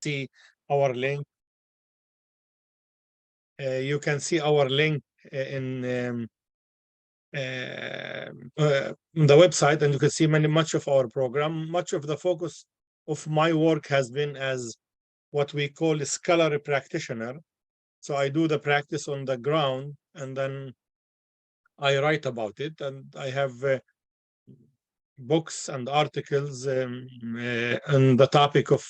see our link. You can see our link in the website, and you can see much of our program. Much of the focus of my work has been as what we call a scholarly practitioner. So I do the practice on the ground, and then I write about it, and I have books and articles on the topic of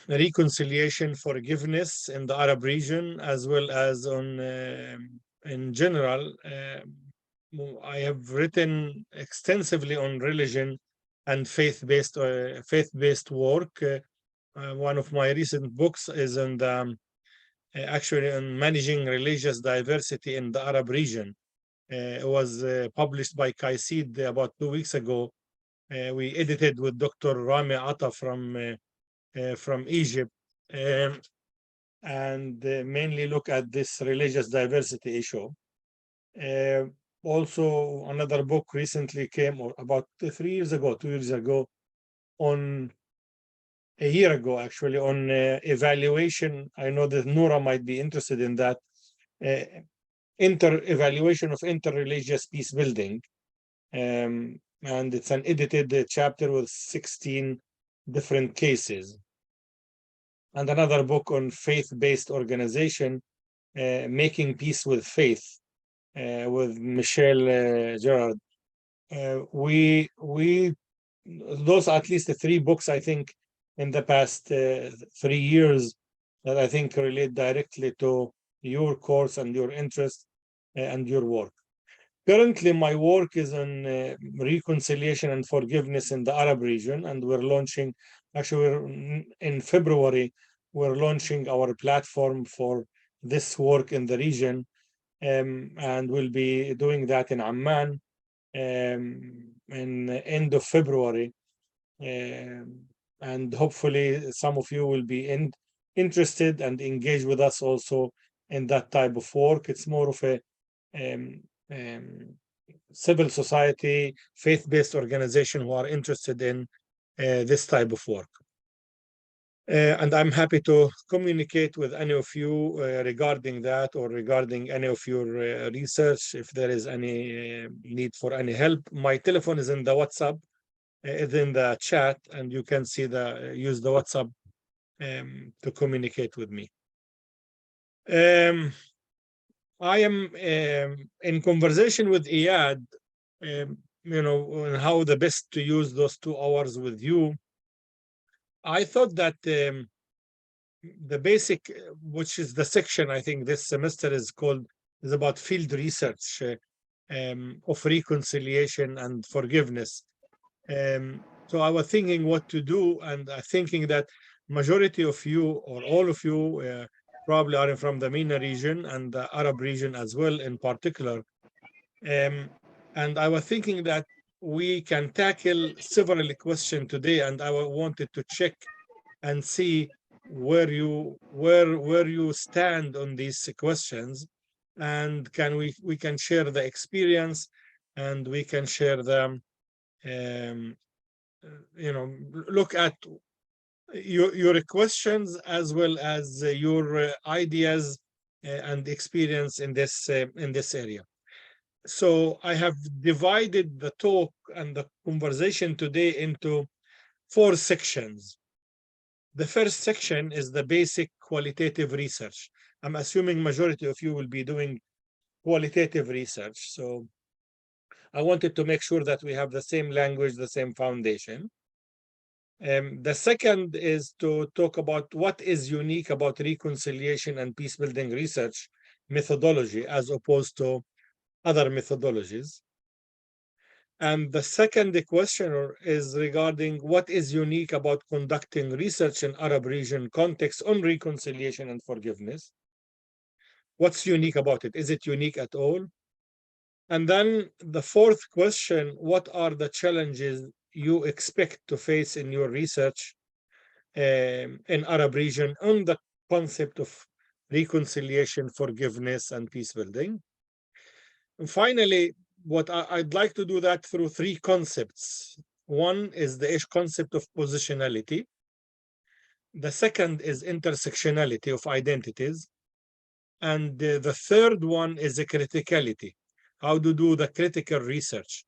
reconciliation, forgiveness in the Arab region, as well as on in general. I have written extensively on religion and faith-based work. One of my recent books is on the actually on managing religious diversity in the Arab region. It was published by Kaisid about 2 weeks ago. We edited with Dr. Rami Atta from Egypt, and mainly look at this religious diversity issue. Also, another book recently came, or about 2 years ago, on a year ago actually, on evaluation. I know that Noura might be interested in that. Evaluation of interreligious peace building. And it's an edited chapter with 16 different cases. And another book on faith-based organization, Making Peace with Faith, with Michelle Gerard. Those are at least the 3 books, I think, in the past 3 years that I think relate directly to your course and your interest and your work. Currently, my work is on reconciliation and forgiveness in the Arab region, and we're launching, actually, in February, we're launching our platform for this work in the region, and we'll be doing that in Amman in the end of February. And hopefully some of you will be interested and engage with us also in that type of work. It's more of a civil society, faith-based organization who are interested in this type of work. And I'm happy to communicate with any of you regarding that, or regarding any of your research, if there is any need for any help. My telephone is in the WhatsApp, is in the chat, and you can see use the WhatsApp to communicate with me. I am in conversation with Iyad, on how the best to use those 2 hours with you. I thought that the basic, which is the section I think this semester is about field research of reconciliation and forgiveness. So I was thinking what to do, and thinking that majority of you, or all of you, probably are from the MENA region and the Arab region as well in particular. And I was thinking that we can tackle several questions today, and I wanted to check and see where you stand on these questions, and we can share the experience, and we can share them, look at your questions as well as your ideas and experience in this area. So I have divided the talk and the conversation today into 4 sections. The first section is the basic qualitative research. I'm assuming majority of you will be doing qualitative research, so I wanted to make sure that we have the same language, the same foundation. The second is to talk about what is unique about reconciliation and peace building research methodology as opposed to other methodologies. And the second question is regarding what is unique about conducting research in Arab region context on reconciliation and forgiveness. What's unique about it? Is it unique at all? And then the fourth question, what are the challenges you expect to face in your research in Arab region on the concept of reconciliation, forgiveness, and peace building? And finally, what I'd like to do that through 3 concepts. One is the concept of positionality. The second is intersectionality of identities. And the third one is the criticality. How to do the critical research.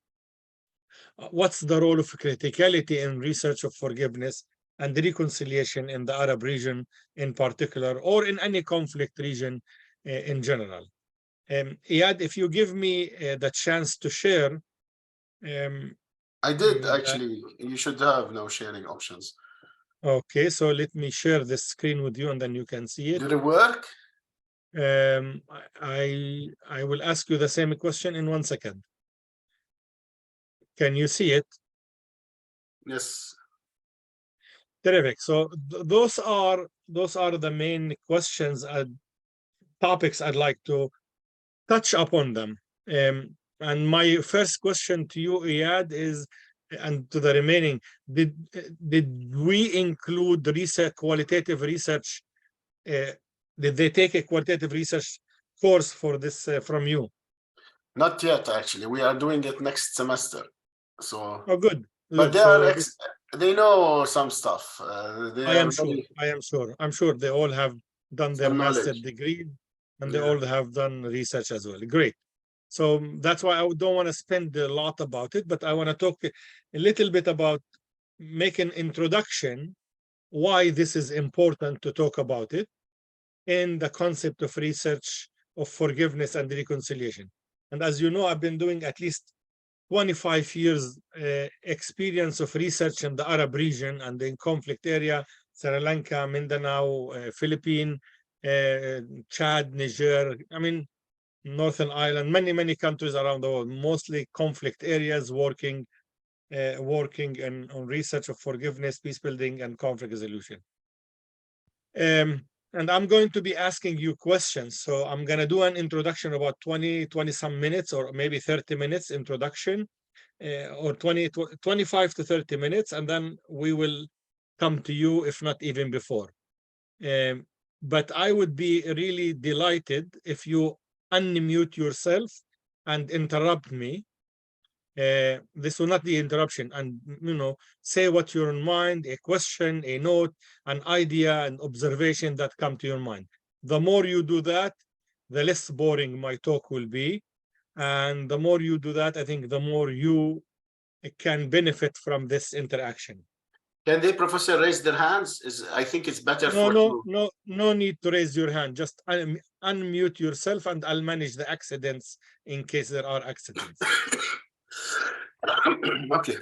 What's the role of criticality in research of forgiveness and reconciliation in the Arab region in particular, or in any conflict region in general? Iyad, if you give me the chance to share. I did actually. You should have no sharing options. Okay, so let me share this screen with you and then you can see it. Did it work? I will ask you the same question in 1 second. Can you see it? Yes. Terrific. So those are the main questions and topics I'd like to touch upon them. And my first question to you, Iyad, is, and to the remaining, did we include research, qualitative research? Did they take a qualitative research course for this from you? Not yet, actually. We are doing it next semester. So. Oh, good. But they are they know some stuff. I am sure. I'm sure they all have done their master degree, and they all have done research as well. Great. So that's why I don't want to spend a lot about it, but I want to talk a little bit about, make an introduction why this is important to talk about it in the concept of research of forgiveness and reconciliation. And as you know, I've been doing at least 25 years experience of research in the Arab region and in conflict area, Sri Lanka, Mindanao, Philippines, Chad, Niger, I mean, Northern Ireland, many countries around the world, mostly conflict areas, working on research of forgiveness, peace building, and conflict resolution. And I'm going to be asking you questions. So I'm going to do an introduction about 20 some minutes, or maybe 30 minutes introduction, or 25 to 30 minutes, and then we will come to you, if not even before. But I would be really delighted if you unmute yourself and interrupt me. This will not be interruption, and say what you're in mind, a question, a note, an idea, an observation that come to your mind. The more you do that, the less boring my talk will be, and the more you do that, I think the more you can benefit from this interaction. Can they, Professor, raise their hands? I think it's better for you. No need to raise your hand. Just unmute yourself, and I'll manage the accidents in case there are accidents. Okay.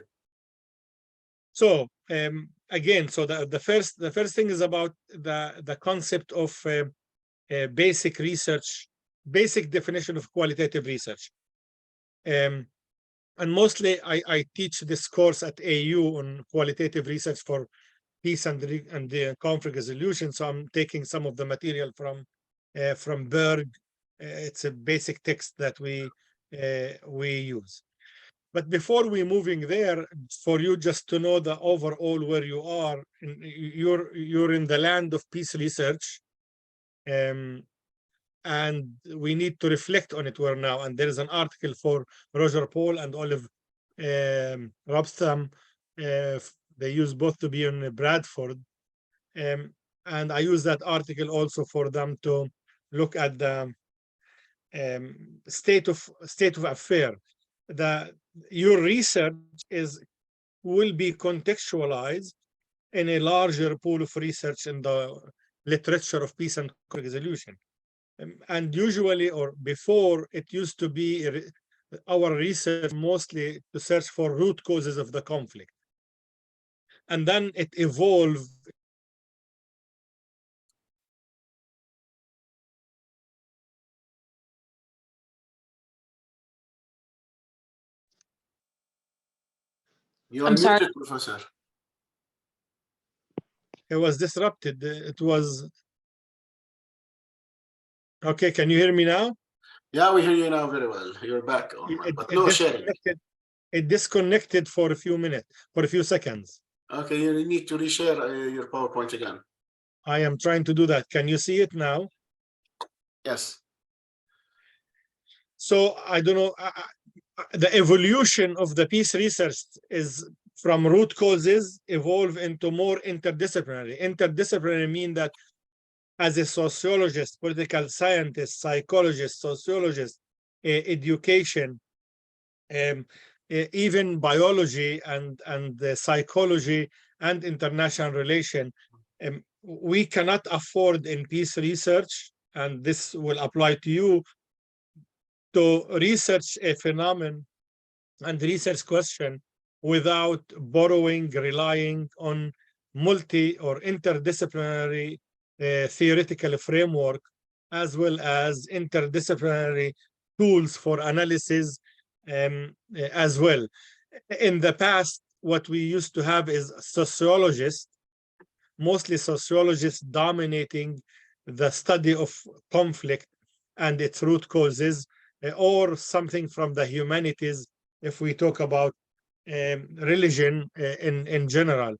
So again, so the first thing is about the concept of basic research, basic definition of qualitative research. And mostly I teach this course at AU on qualitative research for peace and the conflict resolution. So I'm taking some of the material from Berg. It's a basic text that we use. But before we moving there, for you just to know the overall where you are, you're in the land of peace research, and we need to reflect on it where now. And there is an article for Roger Paul and Olive Robstam. They use both to be in Bradford, and I use that article also for them to look at the state of affair. Your research will be contextualized in a larger pool of research in the literature of peace and conflict resolution. And usually, or before, it used to be our research mostly to search for root causes of the conflict. And then it evolved. You are muted, Professor. It was disrupted. It was. Okay, can you hear me now? Yeah, we hear you now very well. You're back, but no sharing. It disconnected for a few minutes, for a few seconds. Okay, you need to reshare your PowerPoint again. I am trying to do that. Can you see it now? Yes. So I don't know. The evolution of the peace research is from root causes evolve into more interdisciplinary. Interdisciplinary mean that as a sociologist, political scientist, psychologist, sociologist, education, even biology and psychology and international relation, we cannot afford in peace research, and this will apply to you, to research a phenomenon and research question without borrowing, relying on multi or interdisciplinary theoretical framework, as well as interdisciplinary tools for analysis as well. In the past, what we used to have is sociologists, mostly sociologists dominating the study of conflict and its root causes, or something from the humanities, if we talk about religion in general.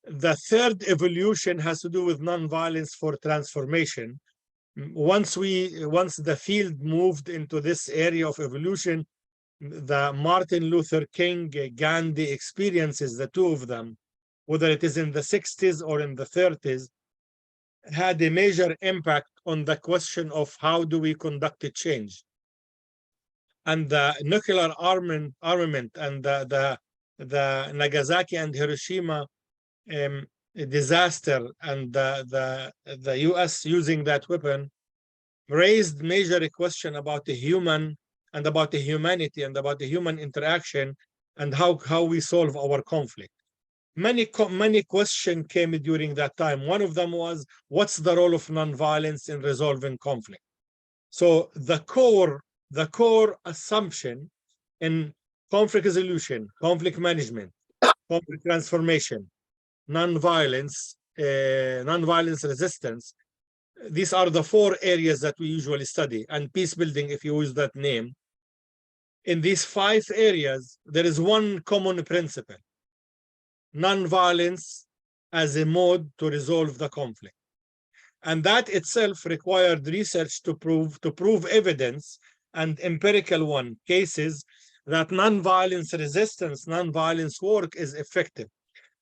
The third evolution has to do with nonviolence for transformation. Once the field moved into this area of evolution, the Martin Luther King, Gandhi experiences, the two of them, whether it is in the 60s or in the 30s, had a major impact on the question of how do we conduct a change. And the nuclear armament and the Nagasaki and Hiroshima disaster and the US using that weapon raised major question about the human and about the humanity and about the human interaction and how we solve our conflict. Many questions came during that time. One of them was, what's the role of nonviolence in resolving conflict? So the core assumption in conflict resolution, conflict management, conflict transformation, nonviolence resistance, these are the 4 areas that we usually study, and peace building, if you use that name. In these 5 areas, there is one common principle: nonviolence as a mode to resolve the conflict. And that itself required research to prove evidence and empirical cases that nonviolence resistance, nonviolence work is effective.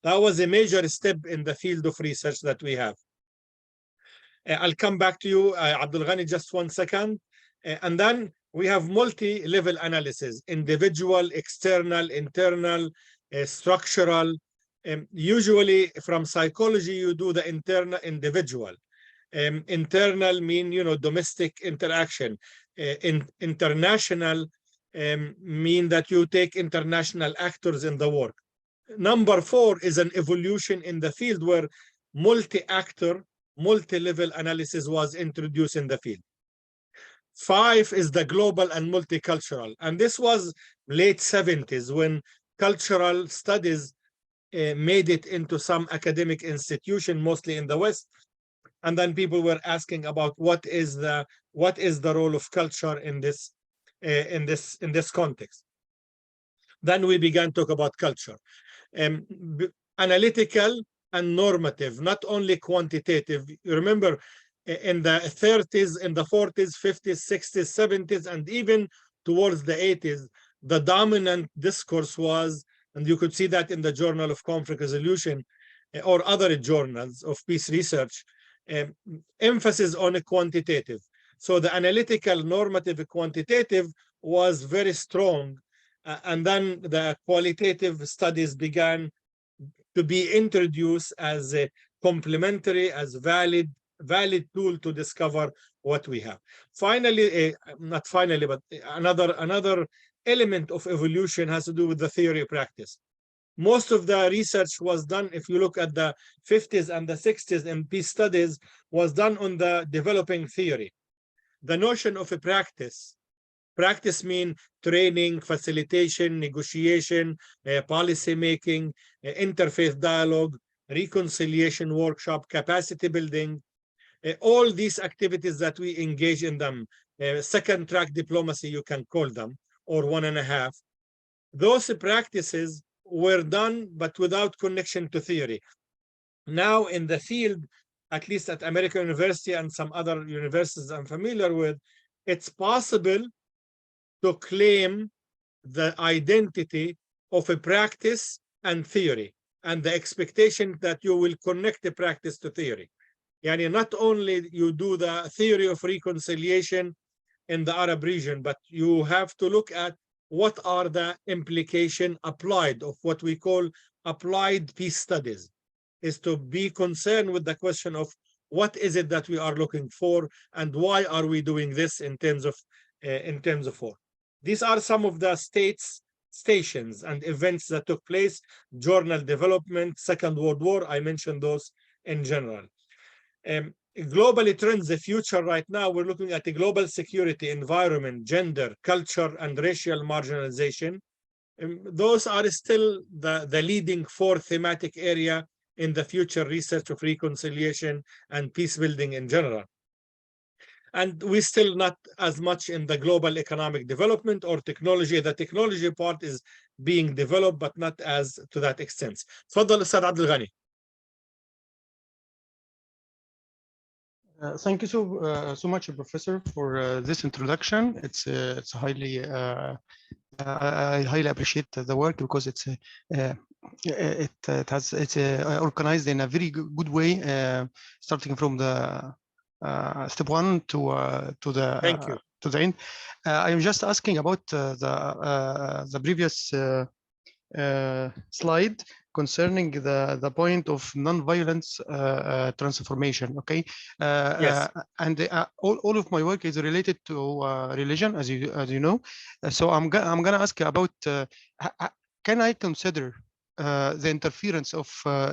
That was a major step in the field of research that we have. I'll come back to you, Abdul Ghani, just 1 second. And then we have multi-level analysis: individual, external, internal, structural. Usually from psychology, you do the individual. Internal mean, domestic interaction. International mean that you take international actors in the work. Number 4 is an evolution in the field where multi-actor, multi-level analysis was introduced in the field. 5 is the global and multicultural. And this was late 70s when cultural studies made it into some academic institution, mostly in the West. And then people were asking about what is the role of culture in this context. Then we began to talk about culture. Analytical and normative, not only quantitative. You remember in the 30s, in the 40s, 50s, 60s, 70s, and even towards the 80s, the dominant discourse was, and you could see that in the Journal of Conflict Resolution or other journals of peace research, emphasis on a quantitative. So the analytical, normative, quantitative was very strong. And then the qualitative studies began to be introduced as a complementary, as valid tool to discover what we have. Finally, not finally, but another element of evolution has to do with the theory practice. Most of the research was done, if you look at the 50s and the 60s in peace studies, was done on the developing theory. The notion of a practice mean training, facilitation, negotiation, policy making, interfaith dialogue, reconciliation workshop, capacity building, all these activities that we engage in them, second track diplomacy, you can call them, or 1.5. Those practices were done, but without connection to theory. Now in the field, at least at American University and some other universities I'm familiar with, it's possible to claim the identity of a practice and theory, and the expectation that you will connect the practice to theory. Yani not only you do the theory of reconciliation in the Arab region, but you have to look at what are the implication applied of what we call applied peace studies, is to be concerned with the question of what is it that we are looking for and why are we doing this in terms of war. These are some of the stations and events that took place: journal development, Second World War. I mentioned those in general. Globally trends, the future right now, we're looking at the global security, environment, gender, culture, and racial marginalization. Those are still the leading four thematic area in the future research of reconciliation and peace building in general. And we're still not as much in the global economic development or technology. The technology part is being developed, but not as to that extent. تفضل أستاذ عبد الغني. Thank you so much, Professor, for this introduction. It's highly I highly appreciate the work because it's organized in a very good way, starting from the step one to the end. I am just asking about the previous slide concerning the point of non-violence transformation. Okay. Yes. And all of my work is related to religion, as you know. So I'm gonna ask you about can I consider the interference of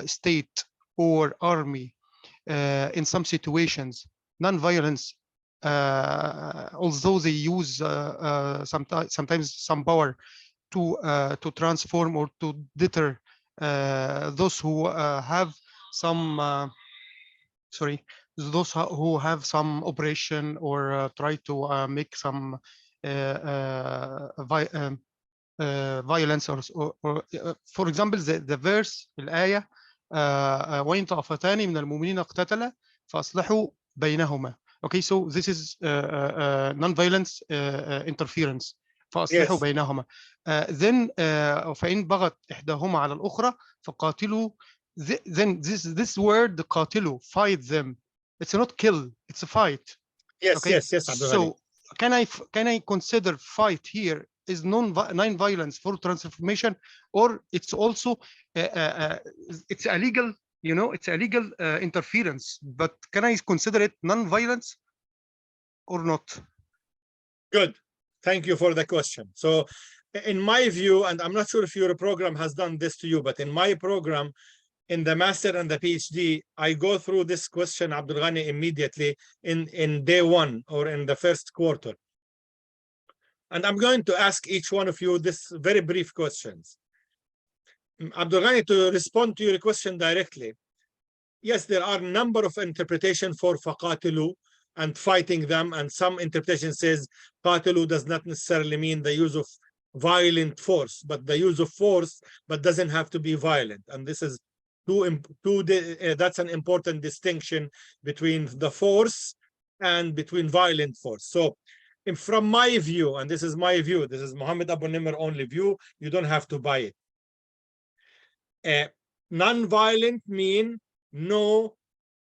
state or army in some situations non-violence, although they use sometimes some power to transform or to deter those who have some those who have some operation or try to make some violence or for example the verse الآية وإن طائفتان من المؤمنين اقتتلا فأصلحوا بينهما. Okay, so this is non-violence interference. فأصلحوا بينهما. Then فإن بغت إحداهما على الأخرى فقاتلوا. Then this word قاتلوا, fight them. It's not kill, it's a fight. Yes, okay? yes. So can I consider fight here is non-violence for transformation, or it's also it's illegal? You know, it's illegal interference, but can I consider it non-violence or not? Good. Thank you for the question. So in my view, and I'm not sure if your program has done this to you, but in my program, in the master and the PhD, I go through this question, Abdul Ghani, immediately in day one or in the first quarter. And I'm going to ask each one of you this very brief questions. Abdul Ghani, to respond to your question directly, yes, there are a number of interpretations for فَقَاتِلُوا and fighting them, and some interpretation says قَاتِلُوا does not necessarily mean the use of violent force, but the use of force, but doesn't have to be violent. And this is that's an important distinction between the force and between violent force. So from my view, and this is my view, this is Mohammad Abu Nimer only view, you don't have to buy it. Non-violent mean no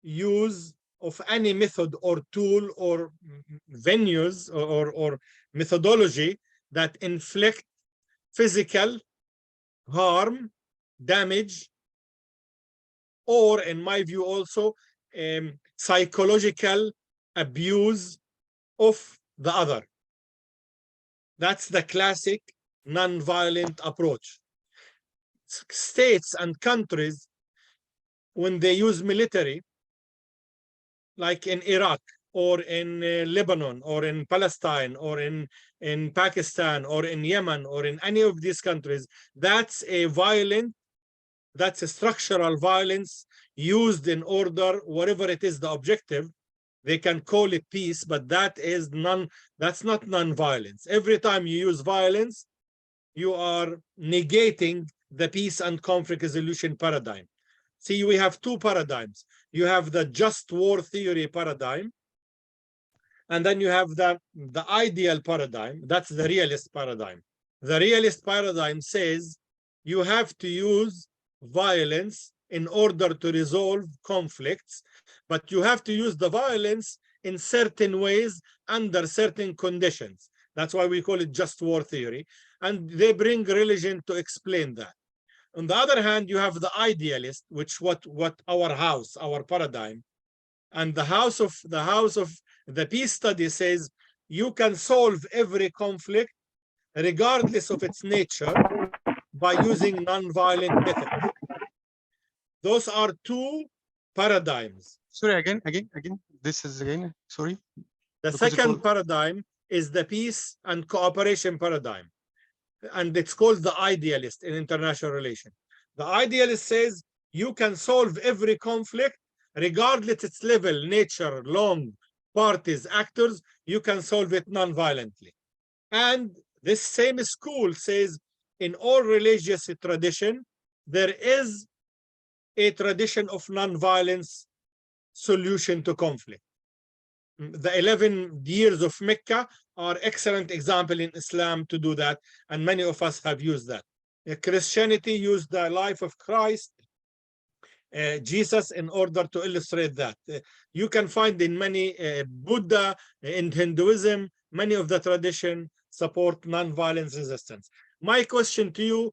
use of any method or tool or venues or methodology that inflict physical harm, damage, or in my view also psychological abuse of the other. That's the classic non-violent approach. States and countries, when they use military, like in Iraq or in Lebanon or in Palestine or in Pakistan or in Yemen or in any of these countries, that's a structural violence used in order, whatever it is the objective. They can call it peace, but that's not non-violence. Every time you use violence, you are negating the peace and conflict resolution paradigm. See, we have two paradigms. You have the just war theory paradigm, and then you have the ideal paradigm. That's the realist paradigm. The realist paradigm says you have to use violence in order to resolve conflicts, but you have to use the violence in certain ways under certain conditions. That's why we call it just war theory. And they bring religion to explain that. On the other hand, you have the idealist, which what our house, our paradigm, and the house of the peace study says you can solve every conflict regardless of its nature by using non-violent methods. Those are two paradigms. Sorry, again. This is again. Sorry. The second paradigm is the peace and cooperation paradigm. And it's called the idealist in international relations. The idealist says you can solve every conflict regardless its level, nature, long, parties, actors, you can solve it non-violently. And this same school says in all religious tradition, there is a tradition of non-violence solution to conflict. The 11 years of Mecca are excellent example in Islam to do that, and many of us have used that. Christianity used the life of Christ, Jesus, in order to illustrate that. You can find in many Buddha, in Hinduism, many of the tradition support non-violence resistance. My question to you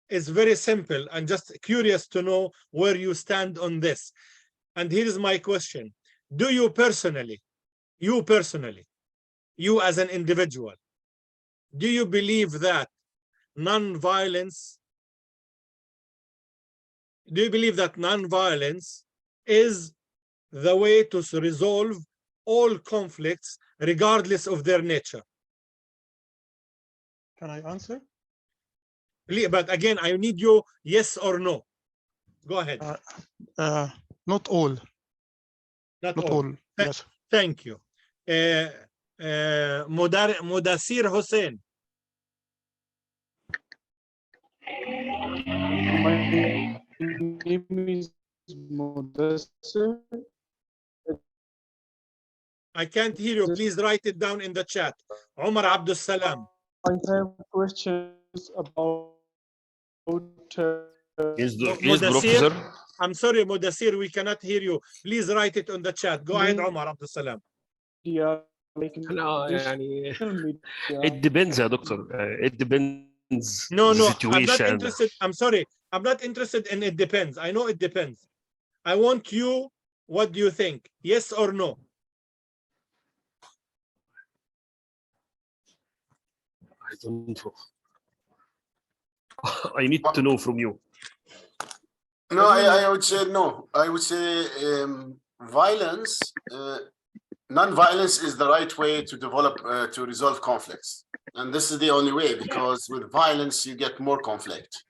is very simple and just curious to know where you stand on this. And here is my question. Do you personally, you as an individual, do you believe that non-violence is the way to resolve all conflicts regardless of their nature? Can I answer? But again, I need you yes or no. Go ahead. Not all. Not Not all. all. Yes. Thank you. Mudassir Hussein. My name is Mudassir. I can't hear you. Please write it down in the chat. Omar Abdul Salam. I have questions about. Yes, Mudassir, Professor. I'm sorry, Mudassir, we cannot hear you. Please write it on the chat. Go ahead, Omar Abdul Salam. media, like يعني media. it depends يا دكتور. It depends. No, the I'm not situation. interested. I'm sorry. I'm not interested in it depends. I know it depends. I want you, what do you think? Yes or no? I don't know. I need to know from you. No, I would say no. I would say violence, non-violence is the right way to develop, to resolve conflicts. And this is the only way, because with violence, you get more conflict.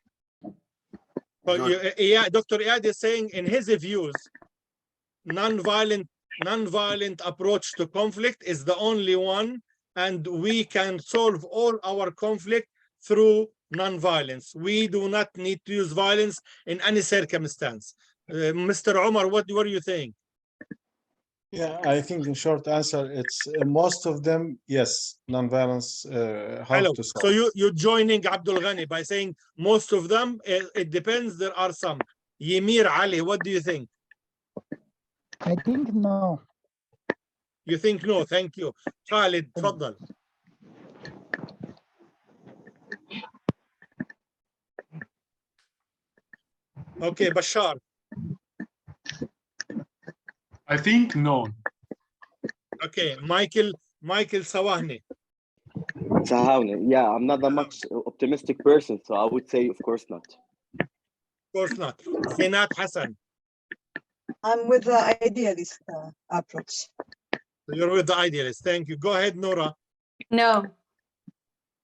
But Dr. Iyad is saying in his views, non-violent approach to conflict is the only one, and we can solve all our conflict through non-violence. We do not need to use violence in any circumstance. Mr. Omar, what were you saying? Yeah, I think in short answer, it's most of them, yes, non-violence, how Hello. to solve. So you're joining Abdul Ghani by saying most of them, it depends, there are some. Yemir Ali, what do you think? I think no. You think no? Thank you. Khalid, تفضل. Okay, Bashar. I think no. Okay, Michael Sawahni. Yeah, I'm not that much optimistic person, so I would say, of course not. Of course not. Sinat Hassan. I'm with the idealist approach. You're with the idealist. Thank you. Go ahead, Nora. No.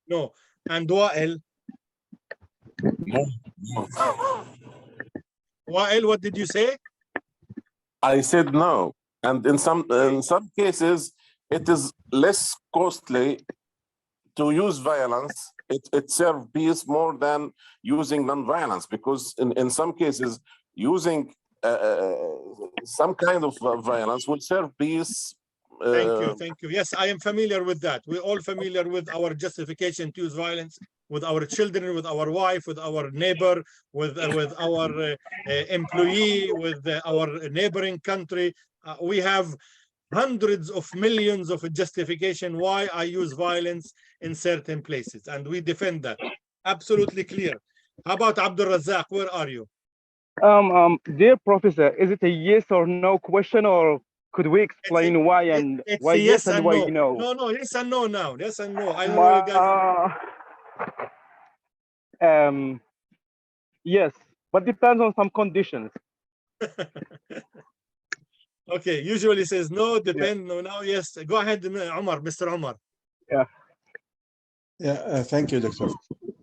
No. And Wael. Wael, what did you say? I said no. And in some cases, it is less costly to use violence. It serves peace more than using non-violence, because in some cases, using some kind of violence will serve peace. Thank you. Yes, I am familiar with that. We're all familiar with our justification to use violence with our children, with our wife, with our neighbor, with our employee, with our neighboring country. We have hundreds of millions of justification why I use violence in certain places, and we defend that. Absolutely clear. How about Abdul Razak? Where are you? Dear Professor, is it a yes or no question, or could we explain why and It's why a yes yes and and why no. no? No, yes and no now. Yes and no. I don't know you guys. Yes, but depends on some conditions. Okay, usually says no, depend, no, now, yes. Go ahead, Omar, Mr. Omar. Yeah. Yeah, thank you, Doctor.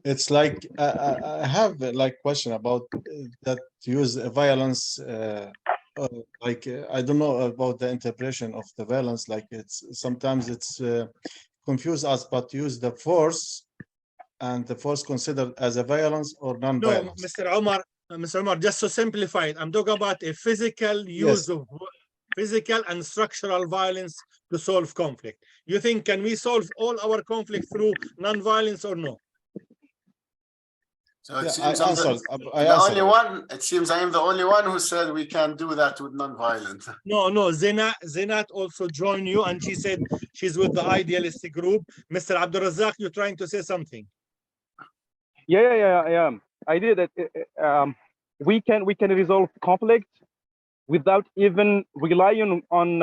It's like I have like question about that use violence. I don't know about the interpretation of the violence. Like it's sometimes it's confuse us, but use the force and the force considered as a violence or No, non-violence. Mr. Omar, just to simplify it, I'm talking about a physical use of physical and structural violence to solve conflict. You think, can we solve all our conflict through non-violence or no? So it Yeah, seems I I'm answered. I the answered only it. one. It seems I am the only one who said we can do that with non-violent. No, Zinat also joined you, and she said she's with the idealistic group. Mr. Abdul Razak, you're trying to say something. Yeah. I did it. We can resolve conflict without even relying on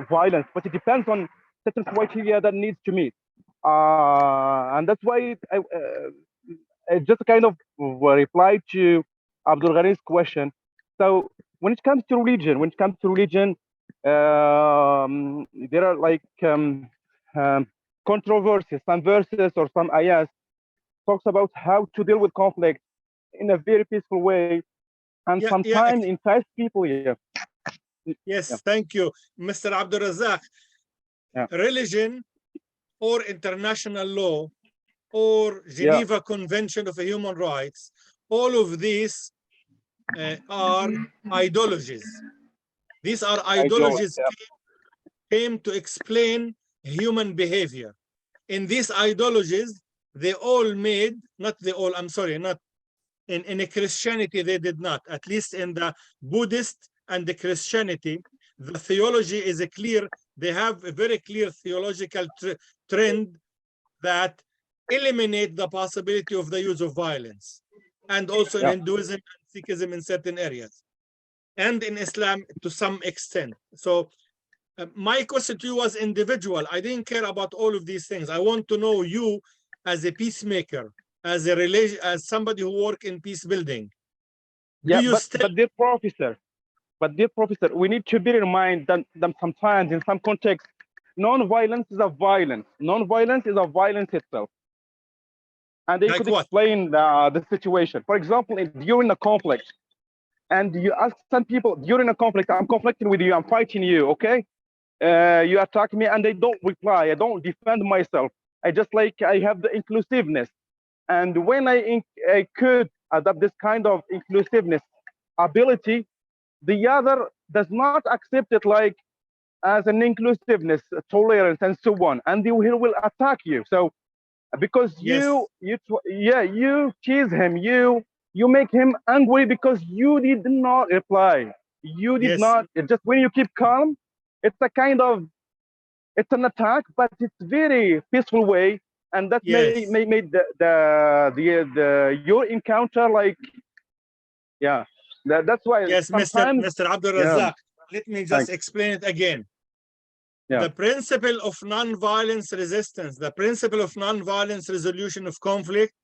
violence, but it depends on certain criteria that needs to meet, and that's why I just kind of reply to Abdul Ghani's question. So when it comes to religion, there are like controversies, some verses or some ayahs talks about how to deal with conflict in a very peaceful way, and sometimes entice people. Yes, thank you, Mr. Abdul Razak. Religion or international law or Geneva Convention of Human Rights, all of these are ideologies. These are ideologies came to explain human behavior. In these ideologies, they all made, not they all, I'm sorry, not in a Christianity, they did not. At least in the Buddhist and the Christianity, the theology is a clear, they have a very clear theological trend that eliminate the possibility of the use of violence. And also in Hinduism and Sikhism in certain areas. And in Islam to some extent. So my question to you was individual. I didn't care about all of these things. I want to know you as a peacemaker, as a relation, as somebody who work in peace building. But dear professor, we need to bear in mind that sometimes in some contexts, non-violence is a violence. Non-violence is a violence itself. And they could explain the situation. For example, during a conflict, and you ask some people during a conflict, I'm conflicting with you, I'm fighting you, okay? You attack me and I don't reply, I don't defend myself. I just like, I have the inclusiveness. And when I could adopt this kind of inclusiveness ability, the other does not accept it like as an inclusiveness, tolerance, and so on. And he will attack you. So because you tease him, you make him angry because you did not reply. You did not, just when you keep calm, it's a kind of, it's an attack, but it's very peaceful way. And that may make your encounter like, that's why sometimes. Mr. Abdul Razak, let me just explain it again. The principle of non-violence resistance, the principle of non-violence resolution of conflict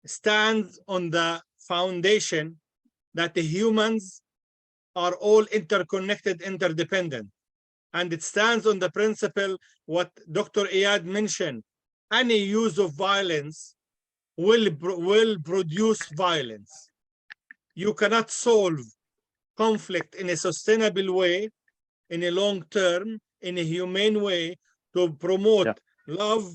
stands on the foundation that the humans are all interconnected, interdependent. And it stands on the principle, what Dr. Iyad mentioned, any use of violence will produce violence. You cannot solve conflict in a sustainable way, in a long term, in a humane way, to promote love,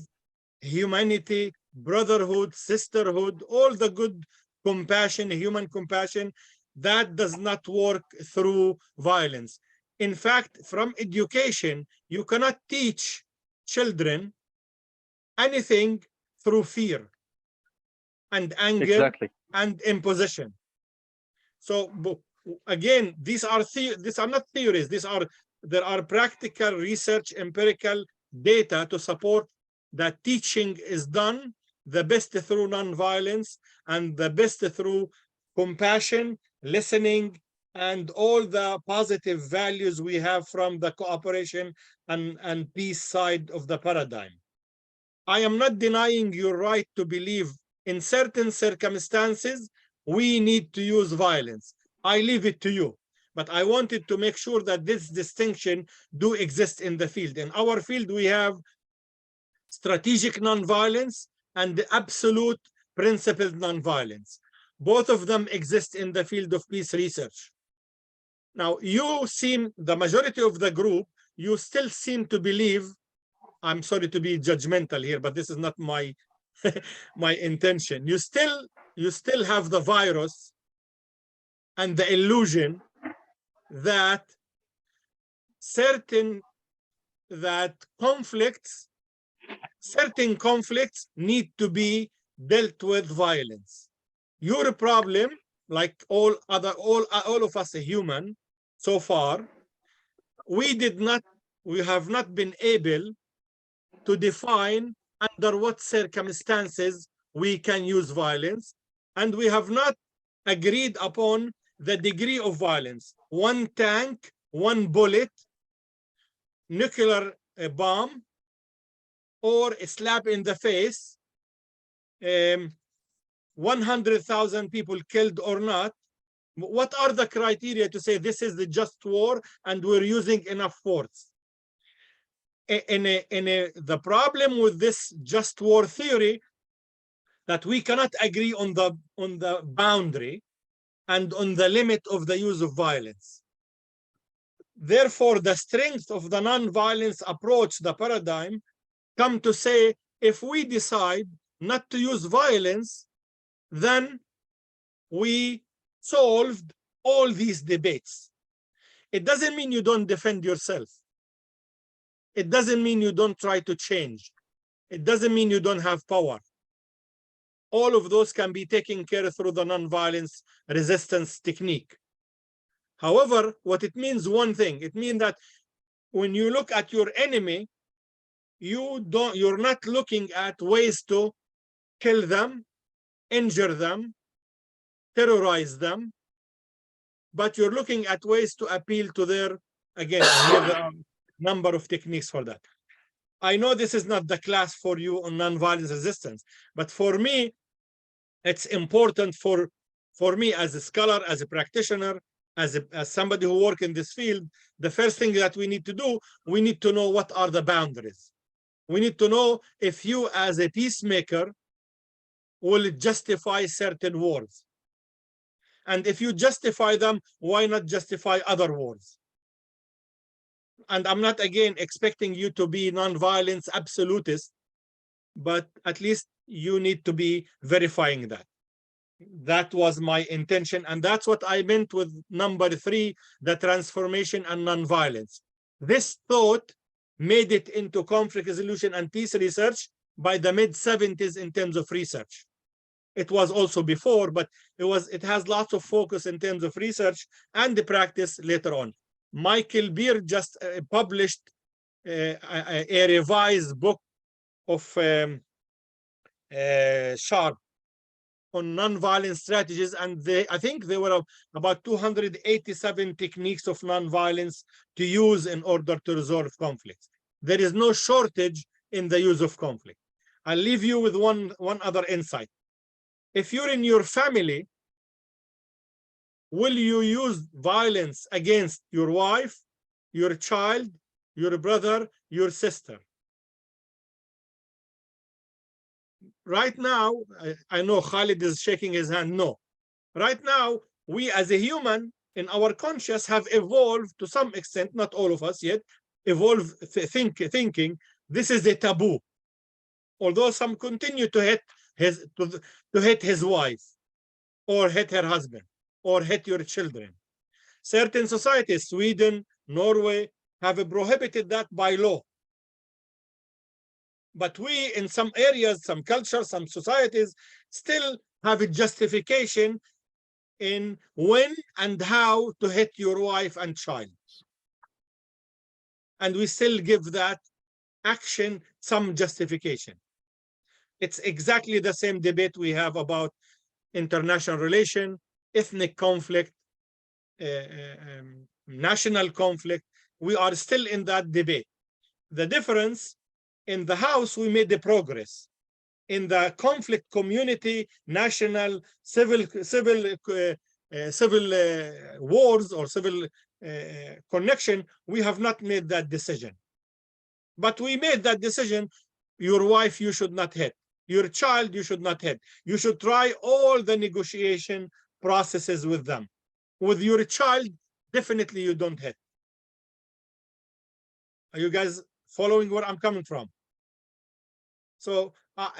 humanity, brotherhood, sisterhood, all the good compassion, human compassion, that does not work through violence. In fact, from education, you cannot teach children anything through fear and anger Exactly. and imposition. So again, these are not theories. There are practical research, empirical data to support that teaching is done the best through nonviolence and the best through compassion, listening, and all the positive values we have from the cooperation and peace side of the paradigm. I am not denying your right to believe in certain circumstances we need to use violence. I leave it to you. But I wanted to make sure that this distinction do exist in the field. In our field, we have strategic nonviolence and the absolute principled nonviolence. Both of them exist in the field of peace research. Now, you seem, the majority of the group, you still seem to believe, I'm sorry to be judgmental here, but this is not my my intention. You still have the virus and the illusion that certain conflicts need to be dealt with violence. Your problem, like all of us a human so far, we have not been able to define under what circumstances we can use violence, and we have not agreed upon the degree of violence. One tank, one bullet, nuclear bomb, or a slap in the face, 100,000 people killed or not. What are the criteria to say this is the just war and we're using enough force? The problem with this just war theory that we cannot agree on the boundary and on the limit of the use of violence. Therefore, the strength of the non-violence approach, the paradigm, come to say, if we decide not to use violence, then we solved all these debates. It doesn't mean you don't defend yourself. It doesn't mean you don't try to change. It doesn't mean you don't have power. All of those can be taken care of through the non-violence resistance technique. However, what it means one thing, it means that when you look at your enemy, you're not looking at ways to kill them, injure them, terrorize them, but you're looking at ways to appeal to their, again, here there are a number of techniques for that. I know this is not the class for you on nonviolence resistance, but for me, it's important for me as a scholar, as a practitioner, as somebody who works in this field, the first thing that we need to do, we need to know what are the boundaries. We need to know if you as a peacemaker will justify certain wars. And if you justify them, why not justify other wars? And I'm not, again, expecting you to be nonviolence absolutist, but at least you need to be verifying that. That was my intention. And that's what I meant with number 3, the transformation and nonviolence. This thought made it into conflict resolution and peace research by the mid-70s in terms of research. It was also before, but it has lots of focus in terms of research and the practice later on. Michael Beer just published a revised book of Sharp on nonviolent strategies, and I think there were about 287 techniques of nonviolence to use in order to resolve conflicts. There is no shortage in the use of conflict. I'll leave you with one other insight. If you're in your family, will you use violence against your wife, your child, your brother, your sister? Right now, I know Khalid is shaking his hand, no. Right now, we as a human in our conscious have evolved to some extent, not all of us yet, evolved thinking this is a taboo. Although some continue to hit his wife, or hit her husband, or hit your children. Certain societies, Sweden, Norway, have prohibited that by law. But we, in some areas, some cultures, some societies, still have a justification in when and how to hit your wife and child. And we still give that action some justification. It's exactly the same debate we have about international relation, ethnic conflict, national conflict. We are still in that debate. The difference, in the House, we made the progress. In the conflict community, national, civil wars or civil connection, we have not made that decision. But we made that decision. Your wife, you should not hit. Your child, you should not hit. You should try all the negotiation processes with them. With your child, definitely you don't hit. Are you guys following where I'm coming from? So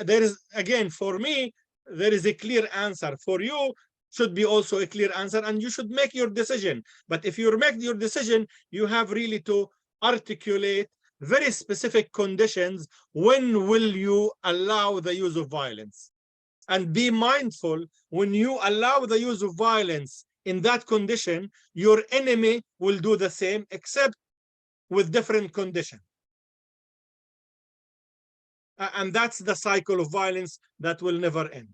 there is, again, for me, there is a clear answer. For you, should be also a clear answer, and you should make your decision. But if you make your decision, you have really to articulate very specific conditions. When will you allow the use of violence? And be mindful, when you allow the use of violence in that condition, your enemy will do the same, except with different conditions. And that's the cycle of violence that will never end.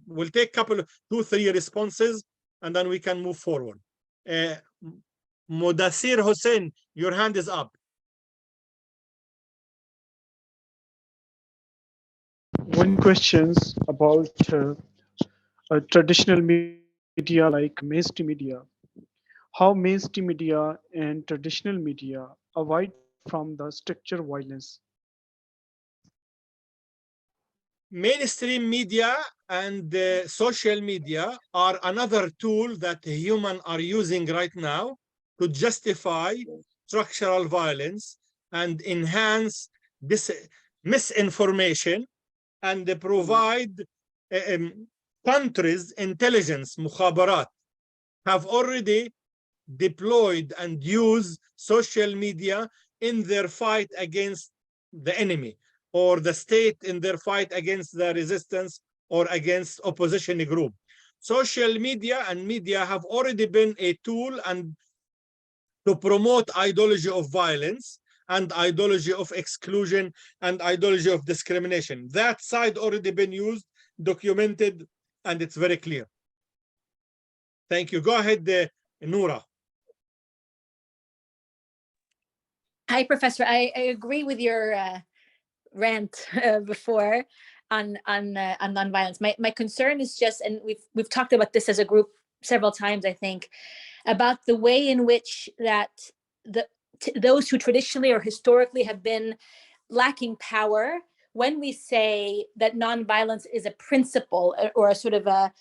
We'll take couple of 2-3 responses, and then we can move forward. Mudassir Hussein, your hand is up. One questions about traditional media like mainstream media. How mainstream media and traditional media avoid from the structural violence? Mainstream media and social media are another tool that humans are using right now to justify structural violence and enhance this misinformation, and provide countries' intelligence, mukhabarat, have already deployed and used social media in their fight against the enemy, or the state in their fight against the resistance or against opposition group. Social media and media have already been a tool and to promote ideology of violence and ideology of exclusion and ideology of discrimination. That side already been used, documented, and it's very clear. Thank you. Go ahead, Noura. Hi, Professor. I agree with your rant before on nonviolence. My concern is just, and we've talked about this as a group several times, I think, about the way in which that those who traditionally or historically have been lacking power, when we say that nonviolence is a principle or a sort of a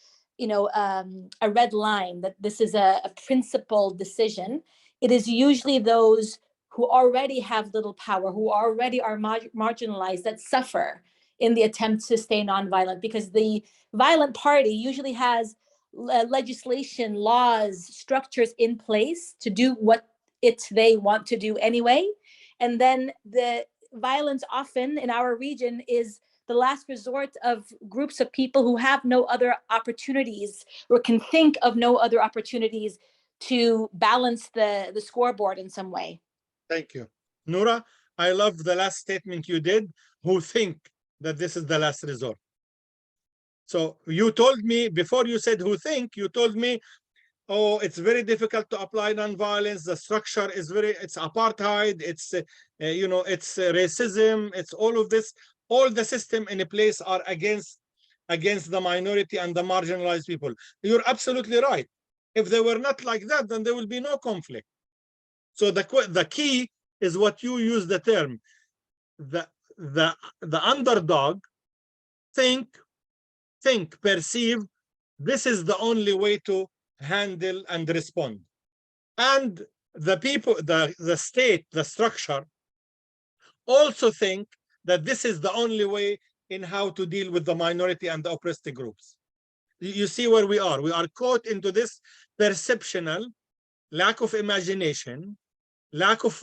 red line, that this is a principled decision, it is usually those who already have little power, who already are marginalized, that suffer in the attempt to stay nonviolent, because the violent party usually has legislation, laws, structures in place to do what they want to do anyway. And then the violence often in our region is the last resort of groups of people who have no other opportunities or can think of no other opportunities to balance the scoreboard in some way. Thank you. Noura, I love the last statement you did, who think that this is the last resort. So you told me, before you said who think, you told me, oh, it's very difficult to apply nonviolence. The structure is it's apartheid. It's, it's racism. It's all of this. All the system in a place are against the minority and the marginalized people. You're absolutely right. If they were not like that, then there will be no conflict. So the key is what you use the term, the underdog perceive this is the only way to handle and respond. And the people, the state, the structure also think that this is the only way in how to deal with the minority and the oppressed groups. You see where we are. We are caught into this perceptional lack of imagination, lack of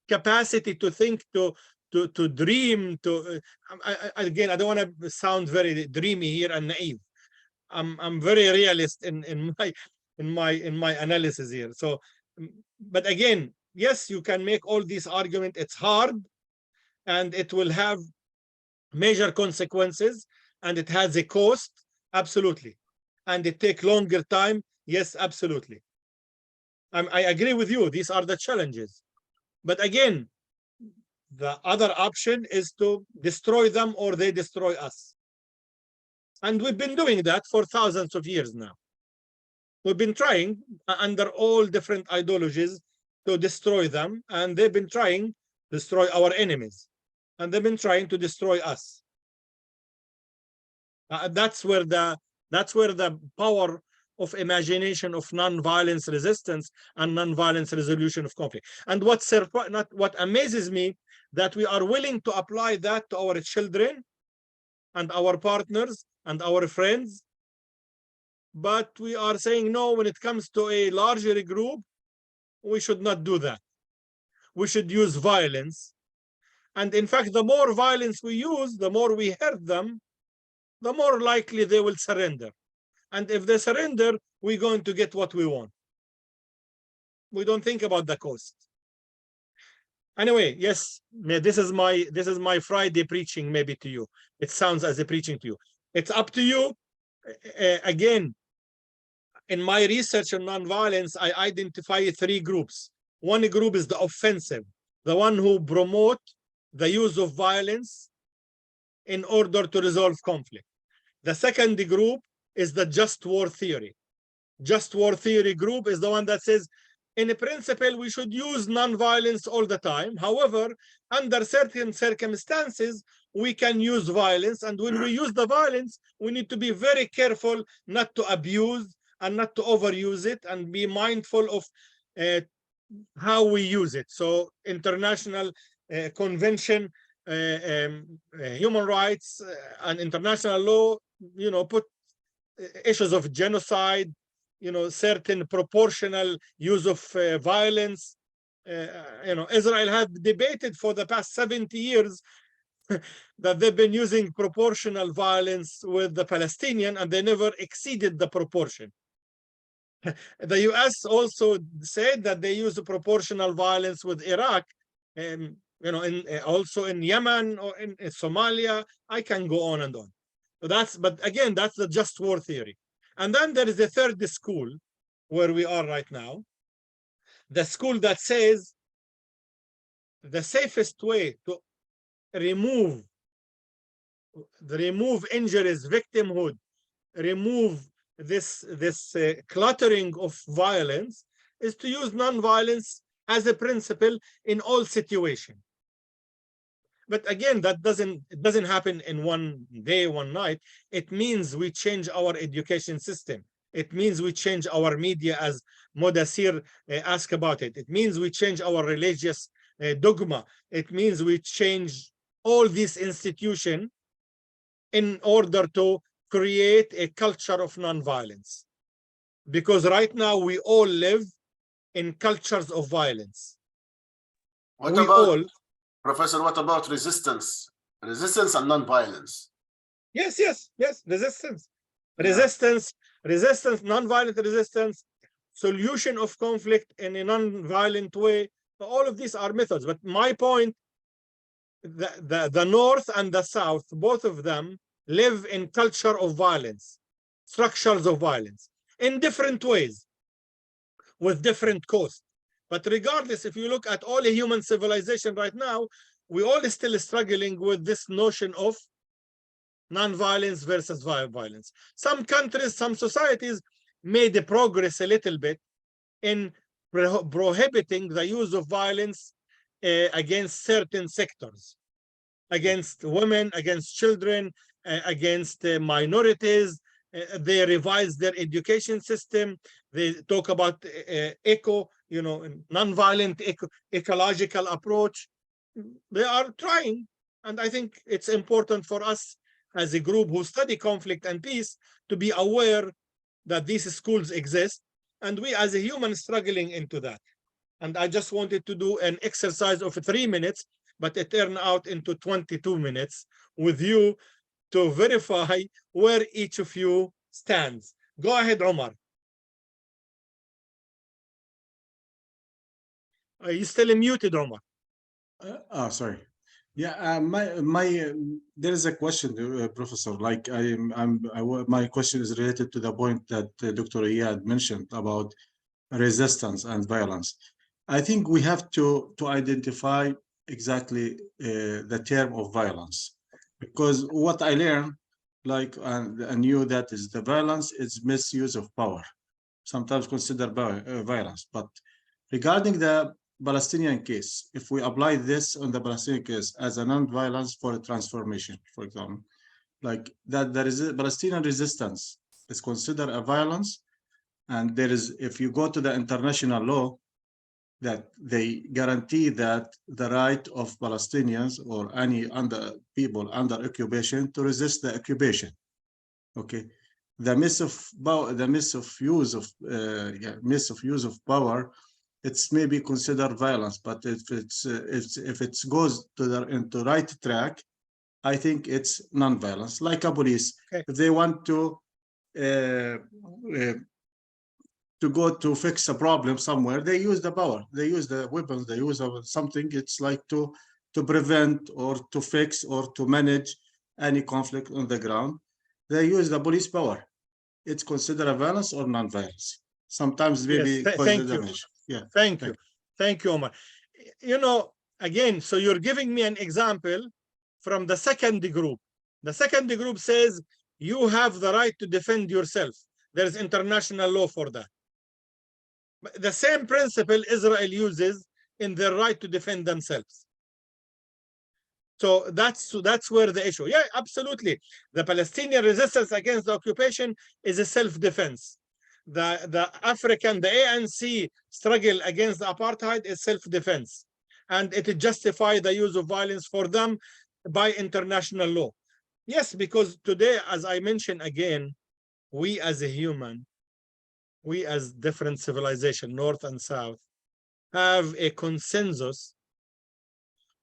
capacity to think, to dream, again, I don't want to sound very dreamy here and naive. I'm very realist in my analysis here. So, but again, yes, you can make all these arguments. It's hard, and it will have major consequences, and it has a cost, absolutely, and it take longer time, yes, absolutely. I agree with you. These are the challenges, but again, the other option is to destroy them or they destroy us. And we've been doing that for thousands of years now. We've been trying under all different ideologies to destroy them, and they've been trying to destroy our enemies, and they've been trying to destroy us. That's where the power of imagination of non-violence resistance and non-violence resolution of conflict. And what amazes me, that we are willing to apply that to our children and our partners and our friends, but we are saying no, when it comes to a larger group, we should not do that. We should use violence. And in fact, the more violence we use, the more we hurt them, the more likely they will surrender. And if they surrender, we're going to get what we want. We don't think about the cost. Anyway, yes, this is my Friday preaching, maybe to you. It sounds as a preaching to you. It's up to you. Again, in my research on nonviolence, I identify 3 groups. One group is the offensive, the one who promote the use of violence in order to resolve conflict. The second group is the just war theory. Just war theory group is the one that says, in principle, we should use non-violence all the time. However, under certain circumstances, we can use violence. And when we use the violence, we need to be very careful not to abuse and not to overuse it, and be mindful of how we use it. So international convention, human rights and international law, put issues of genocide, certain proportional use of violence. Israel have debated for the past 70 years that they've been using proportional violence with the Palestinian, and they never exceeded the proportion. The US also said that they use proportional violence with Iraq, and also in Yemen or in Somalia. I can go on and on. But again, that's the just war theory. And then there is the third school where we are right now, the school that says the safest way to remove injuries, victimhood, remove this cluttering of violence is to use non-violence as a principle in all situations. But again, it doesn't happen in one day, one night. It means we change our education system. It means we change our media, as Modasir asked about it. It means we change our religious dogma. It means we change all these institutions in order to create a culture of nonviolence. Because right now we all live in cultures of violence. Professor, what about resistance? Resistance and non-violence. Yes, resistance. Resistance, non-violent resistance, solution of conflict in a non-violent way. All of these are methods. But my point, the North and the South, both of them live in culture of violence, structures of violence, in different ways, with different costs. But regardless, if you look at all human civilization right now, we all still struggling with this notion of non-violence versus violence. Some countries, some societies made a progress a little bit in prohibiting the use of violence against certain sectors, against women, against children, against minorities. They revised their education system. They talk about non-violent ecological approach. They are trying, and I think it's important for us as a group who study conflict and peace to be aware that these schools exist, and we as a human struggling into that. and I just wanted to do an exercise of 3 minutes, but it turned out into 22 minutes with you to verify where each of you stands. Go ahead, Omar. Are you still muted, Omar? Sorry. Yeah, there is a question, Professor. Like my question is related to the point that Dr. Iyad mentioned about resistance and violence. I think we have to identify exactly the term of violence, because what I learned, like I knew that is the violence is misuse of power, sometimes considered violence. But regarding the Palestinian case, if we apply this on the Palestinian case as a non-violence for a transformation, for example, like that there is a Palestinian resistance is considered a violence, and there is, if you go to the international law, that they guarantee that the right of Palestinians or any people under occupation to resist the occupation. Okay, the misuse of power, it's maybe considered violence, but if it goes into right track, I think it's non-violence. Like a police, if they want to go to fix a problem somewhere, they use the power, they use the weapons, they use something. It's like to prevent or to fix or to manage any conflict on the ground. They use the police power. It's considered a violence or non-violence. Sometimes maybe thank you. Yeah, thank you, Omar. You know, again, so you're giving me an example from the second group. The second group says you have the right to defend yourself. There's international law for that. The same principle Israel uses in their right to defend themselves. So that's where the issue. Yeah, absolutely. The Palestinian resistance against the occupation is a self-defense. The ANC struggle against the apartheid is self-defense, and it justifies the use of violence for them by international law. Yes, because today, as I mentioned again, we as a human, we as different civilization, North and South, have a consensus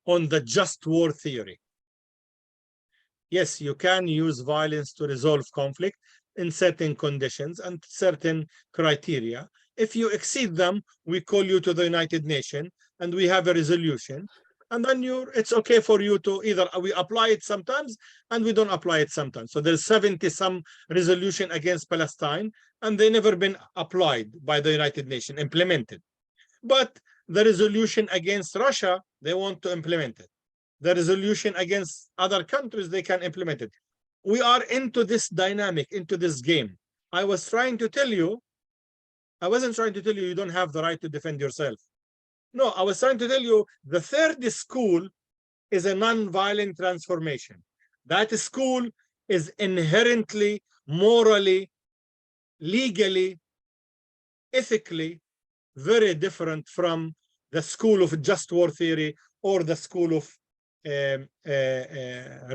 on the just war theory. Yes, you can use violence to resolve conflict in certain conditions and certain criteria. If you exceed them, we call you to the United Nations and we have a resolution. And then it's okay for you to either we apply it sometimes and we don't apply it sometimes. So there's 70 some resolution against Palestine, and they never been applied by the United Nations, implemented. But the resolution against Russia, they want to implement it. The resolution against other countries, they can implement it. We are into this dynamic, into this game. I wasn't trying to tell you you don't have the right to defend yourself. No, I was trying to tell you the third school is a non-violent transformation. That school is inherently, morally, legally, ethically very different from the school of just war theory or the school of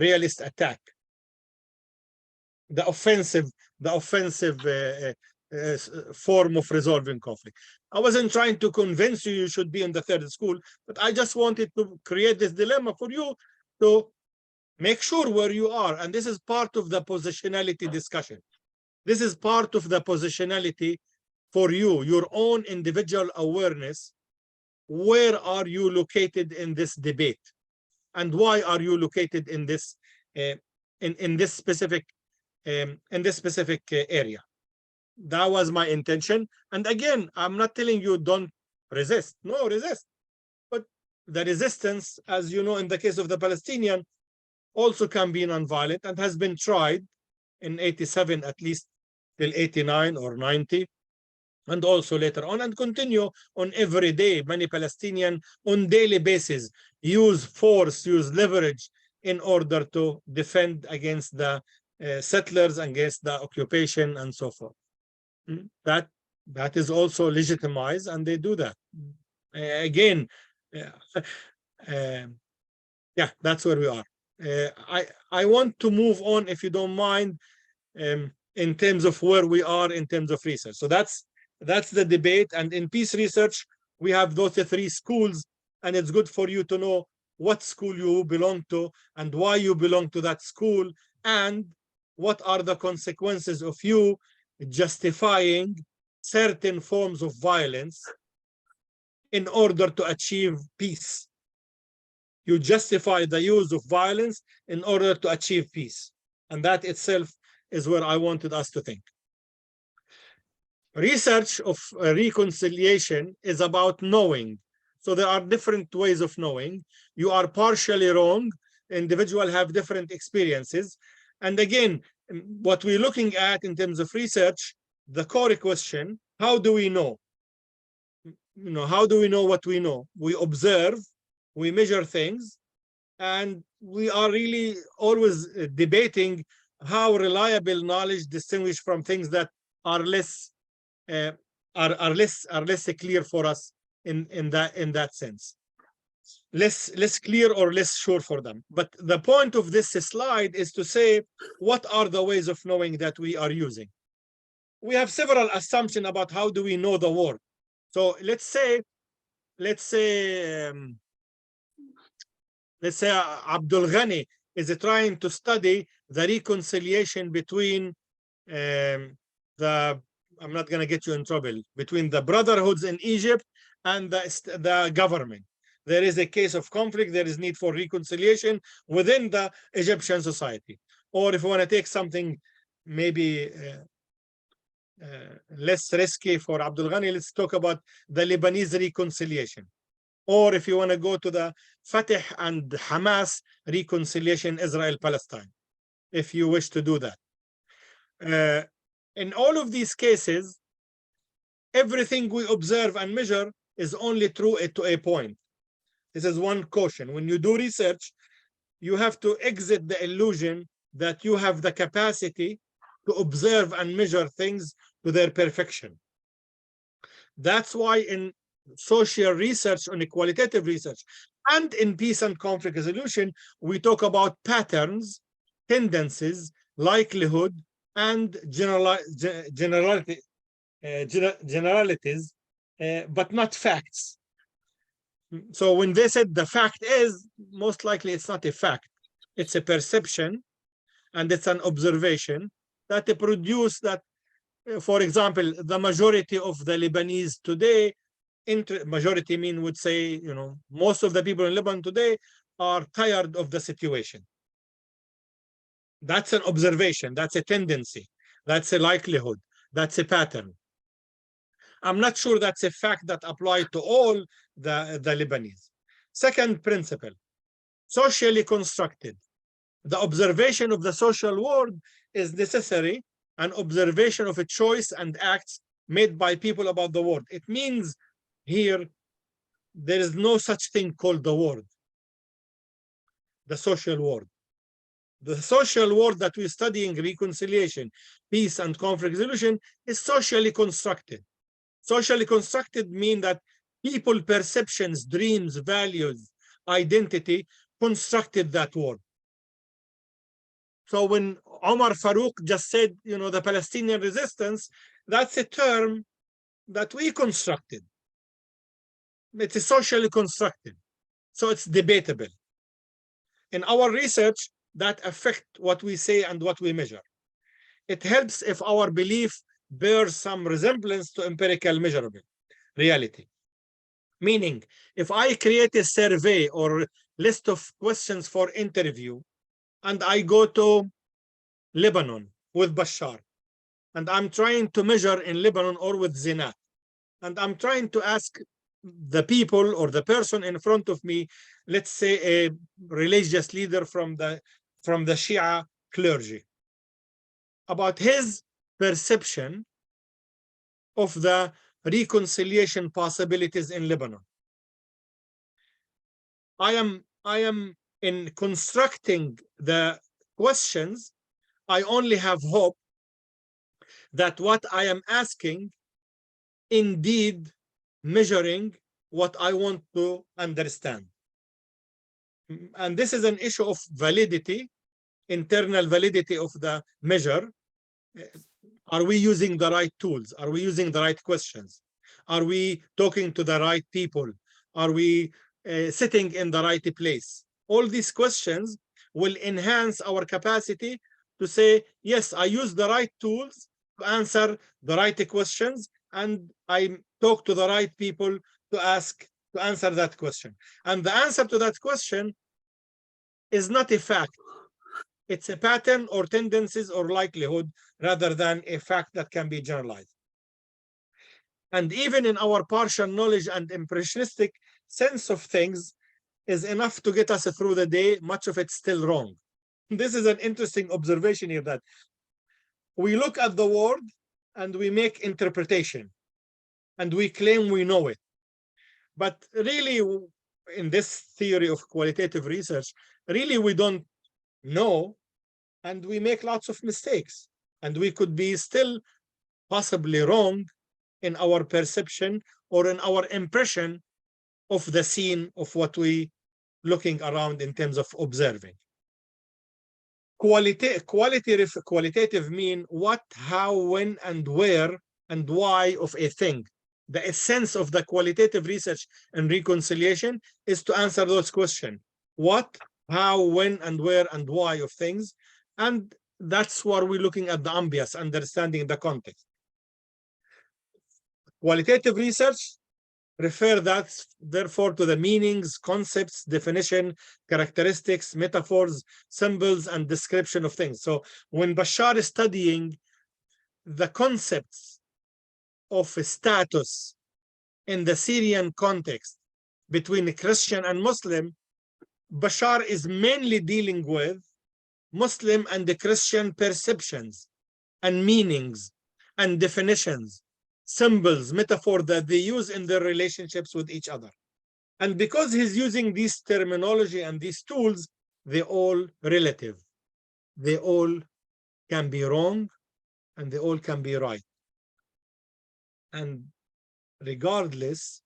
realist attack. The offensive form of resolving conflict. I wasn't trying to convince you should be in the third school, but I just wanted to create this dilemma for you to make sure where you are. And this is part of the positionality discussion. This is part of the positionality for you, your own individual awareness. Where are you located in this debate? And why are you located in this in this specific area? That was my intention. And again, I'm not telling you don't resist. No, resist. But the resistance, as you know, in the case of the Palestinian, also can be nonviolent and has been tried in 87 at least till 89 or 90. And also later on, and continue on every day. Many Palestinians on daily basis use force, use leverage in order to defend against the settlers, against the occupation, and so forth. That is also legitimized, and they do that. Again, yeah, that's where we are. I want to move on, if you don't mind, in terms of where we are in terms of research. So that's the debate. And in peace research, We have those three schools, and it's good for you to know what school you belong to and why you belong to that school, and what are the consequences of you justifying certain forms of violence in order to achieve peace. You justify the use of violence in order to achieve peace. And that itself is where I wanted us to think. Research of reconciliation is about knowing. So there are different ways of knowing. You are partially wrong. Individuals have different experiences. And again, what we're looking at in terms of research, the core question, how do we know? How do we know what we know? We observe, we measure things, and we are really always debating how reliable knowledge distinguish from things that are less less clear for us in that sense, less clear or less sure for them. But the point of this slide is to say, what are the ways of knowing that we are using? We have several assumptions about how do we know the world. So let's say Abdul Ghani is trying to study the reconciliation between I'm not going to get you in trouble, between the brotherhoods in Egypt and the government. There is a case of conflict. There is need for reconciliation within the Egyptian society. Or if you want to take something maybe less risky for Abdul Ghani, let's talk about the Lebanese reconciliation. Or if you want to go to the Fatah and Hamas reconciliation, Israel-Palestine, if you wish to do that. In all of these cases, everything we observe and measure is only true to a point. This is one caution. When you do research, you have to exit the illusion that you have the capacity to observe and measure things to their perfection. That's why in social research, on qualitative research, and in peace and conflict resolution, we talk about patterns, tendencies, likelihood, and generalities, but not facts. So when they said the fact is, most likely it's not a fact. It's a perception, and it's an observation that produce that, for example, the majority of the Lebanese today, majority mean would say, most of the people in Lebanon today are tired of the situation. That's an observation, that's a tendency, that's a likelihood, that's a pattern. I'm not sure that's a fact that applies to all the Lebanese. Second principle, socially constructed. The observation of the social world is necessary, an observation of a choice and acts made by people about the world. It means here there is no such thing called the world, the social world. The social world that we're studying, reconciliation, peace, and conflict resolution, is socially constructed. Socially constructed means that people, perceptions, dreams, values, identity constructed that world. So when Omar Farouk just said, the Palestinian resistance, that's a term that we constructed. It's socially constructed, so it's debatable. In our research, that affects what we say and what we measure. It helps if our belief bears some resemblance to empirical measurable reality. Meaning, if I create a survey or list of questions for interview, and I go to Lebanon with Bashar, and I'm trying to measure in Lebanon or with Zinat, and I'm trying to ask the people or the person in front of me, let's say a religious leader from the Shia clergy, about his perception of the reconciliation possibilities in Lebanon. I am in constructing the questions, I only have hope that what I am asking indeed measuring what I want to understand. And this is an issue of validity, internal validity of the measure. Are we using the right tools? Are we using the right questions? Are we talking to the right people? Are we sitting in the right place? All these questions will enhance our capacity to say, yes, I use the right tools to answer the right questions, and I talk to the right people to answer that question. And the answer to that question is not a fact. It's a pattern or tendencies or likelihood rather than a fact that can be generalized. And even in our partial knowledge and impressionistic sense of things is enough to get us through the day, much of it's still wrong. This is an interesting observation here, that we look at the world and we make interpretation and we claim we know it. But really, in this theory of qualitative research, really we don't know, and we make lots of mistakes, and we could be still possibly wrong in our perception or in our impression of the scene of what we looking around in terms of observing. Qualitative mean what, how, when, and where, and why of a thing. The essence of the qualitative research and reconciliation is to answer those questions. What, how, when, and where, and why of things. And that's where we're looking at the ambience, understanding the context. Qualitative research refer that, therefore, to the meanings, concepts, definition, characteristics, metaphors, symbols, and description of things. So when Bashar is studying the concepts of status in the Syrian context between Christian and Muslim, Bashar is mainly dealing with Muslim and the Christian perceptions and meanings and definitions, symbols, metaphor that they use in their relationships with each other. And because he's using this terminology and these tools, they're all relative. They all can be wrong and they all can be right. And regardless,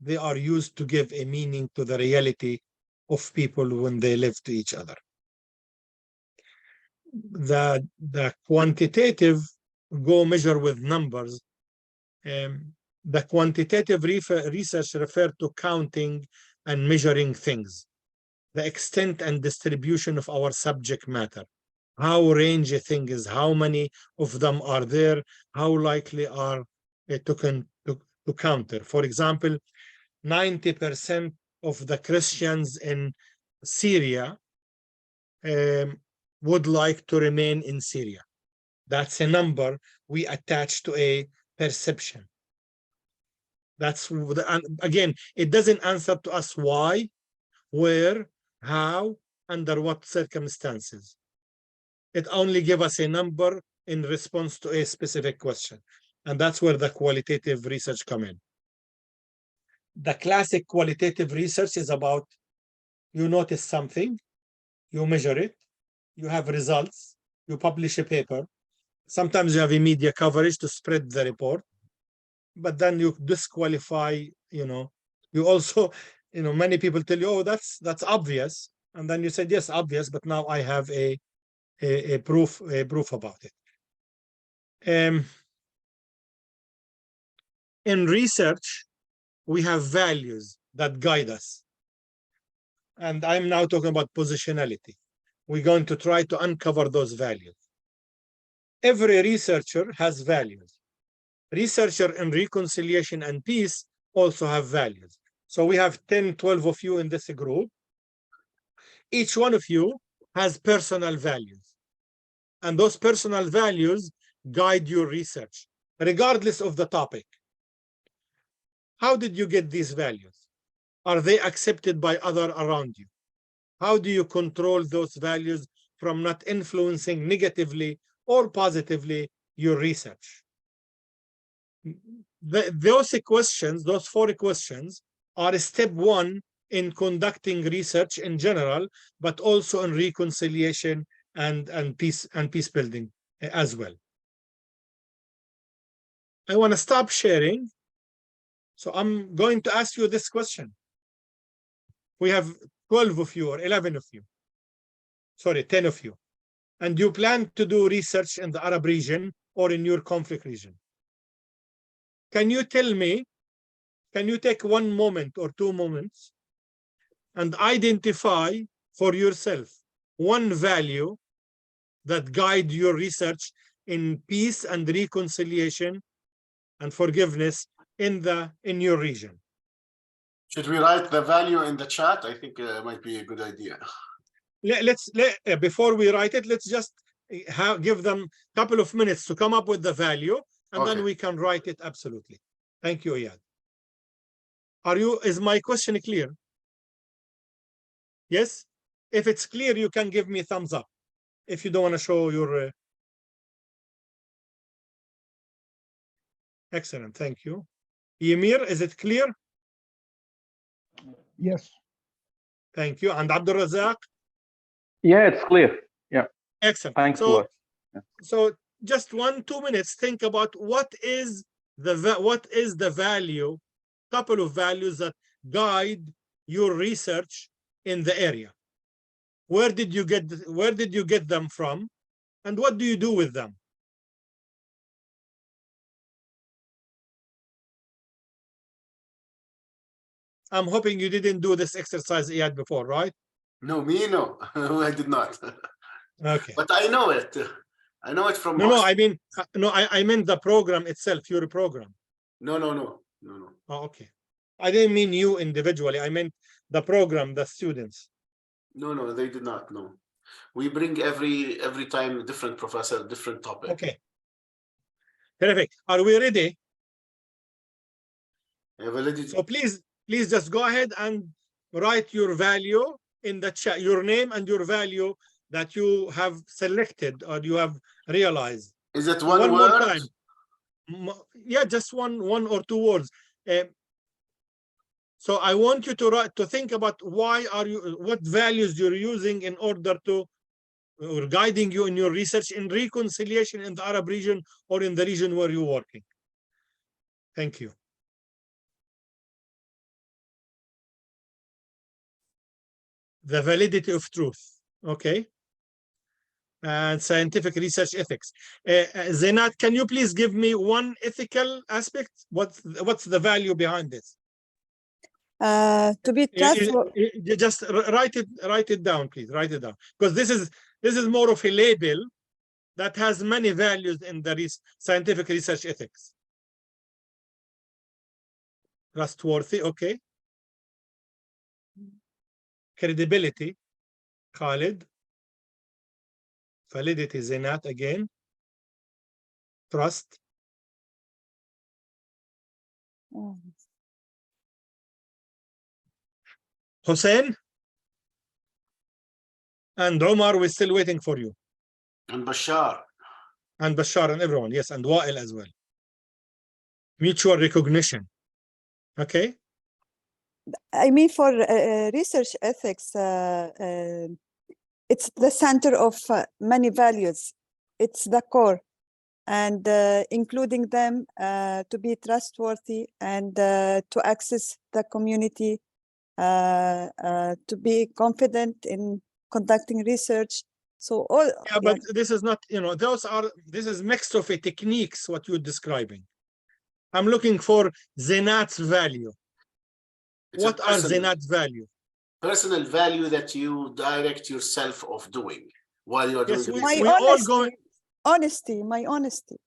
they are used to give a meaning to the reality of people when they live to each other. The quantitative go measure with numbers. The quantitative research refer to counting and measuring things, the extent and distribution of our subject matter, how range a thing is, how many of them are there, how likely are to counter. For example, 90% of the Christians in Syria would like to remain in Syria. That's a number we attach to a perception. That's again, it doesn't answer to us why, where, how, under what circumstances. It only gives us a number in response to a specific question. And that's where the qualitative research come in. The classic qualitative research is about, you notice something, you measure it, you have results, you publish a paper. Sometimes you have a media coverage to spread the report, but then you disqualify, you also, many people tell you, oh, that's obvious. And then you said, yes, obvious, but now I have a proof about it. In research, we have values that guide us. And I'm now talking about positionality. We're going to try to uncover those values. Every researcher has values. Researcher in reconciliation and peace also have values. So we have 10, 12 of you in this group. Each one of you has personal values. And those personal values guide your research, regardless of the topic. How did you get these values? Are they accepted by others around you? How do you control those values from not influencing negatively or positively your research? Those questions, those 4 questions, are step 1 in conducting research in general, but also in reconciliation and peace building as well. I want to stop sharing. So I'm going to ask you this question. We have 12 of you or 11 of you. Sorry, 10 of you. And you plan to do research in the Arab region or in your conflict region. Can you tell me can you take 1 moment or 2 moments and identify for yourself 1 value that guide your research in peace and reconciliation and forgiveness in your region? Should we write the value in the chat? I think it might be a good idea. Before we write it, let's just give them a couple of minutes to come up with the value, and then we can write it. Absolutely. Thank you, Iyad. Is my question clear? Yes? If it's clear, you can give me thumbs up. If you don't want to show your... Excellent, thank you. Ymir, is it clear? Yes. Thank you. And Abdul Razak? Yeah, it's clear. Yeah. Excellent. Thanks a lot. So just 1-2 minutes, think about what is the value, couple of values that guide your research in the area. Where did you get them from, and what do you do with them? I'm hoping you didn't do this exercise yet before, right? No, me, no. I did not. Okay. But I know it. I know it from... No, I mean, I meant the program itself, your program. No. Oh, okay. I didn't mean you individually. I meant the program, the students. No, they did not. No. We bring every time different professor, different topic. Okay. Terrific. Are we ready? So please just go ahead and write your value in the chat, your name and your value that you have selected or you have realized. Is it one word? More time. Yeah, just one or 2 words. So I want you to think about what values you're using in order to, or guiding you in your research in reconciliation in the Arab region or in the region where you're working. Thank you. The validity of truth, okay, and scientific research ethics. Zainat, can you please give me 1 ethical aspect? What's the value behind this? To be trustworthy. Just write it down, please. Write it down, because this is more of a label that has many values in the scientific research ethics. Trustworthy, okay. Credibility, Khalid. Validity, Zainat again. Trust. Hussein and Omar, we're still waiting for you. And Bashar. And Bashar and everyone, yes, and Wa'il as well. Mutual recognition. Okay. I mean, for research ethics, it's the center of many values. It's the core, and including them to be trustworthy and to access the community, to be confident in conducting research. So all. Yeah, but this is not, this is mixed of techniques, what you're describing. I'm looking for Zainat's value. What are Zainat's value? Personal value that you direct yourself of doing while you're doing honesty, my honesty.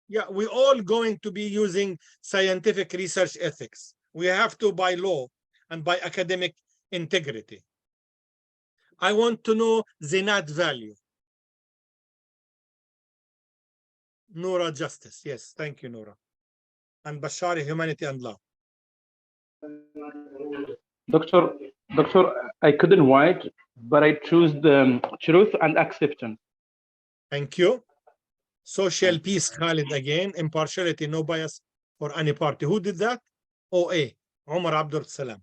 Yeah, we're all going to be using scientific research ethics. We have to by law and by academic integrity. I want to know Zainat's value. Noura, justice. Yes, thank you, Noura. And Bashar, humanity and love. Doctor, I couldn't write, but I choose the truth and acceptance. Thank you. Social peace, Khalid again. Impartiality, no bias for any party. Who did that? OA, Omar Abdul Salam.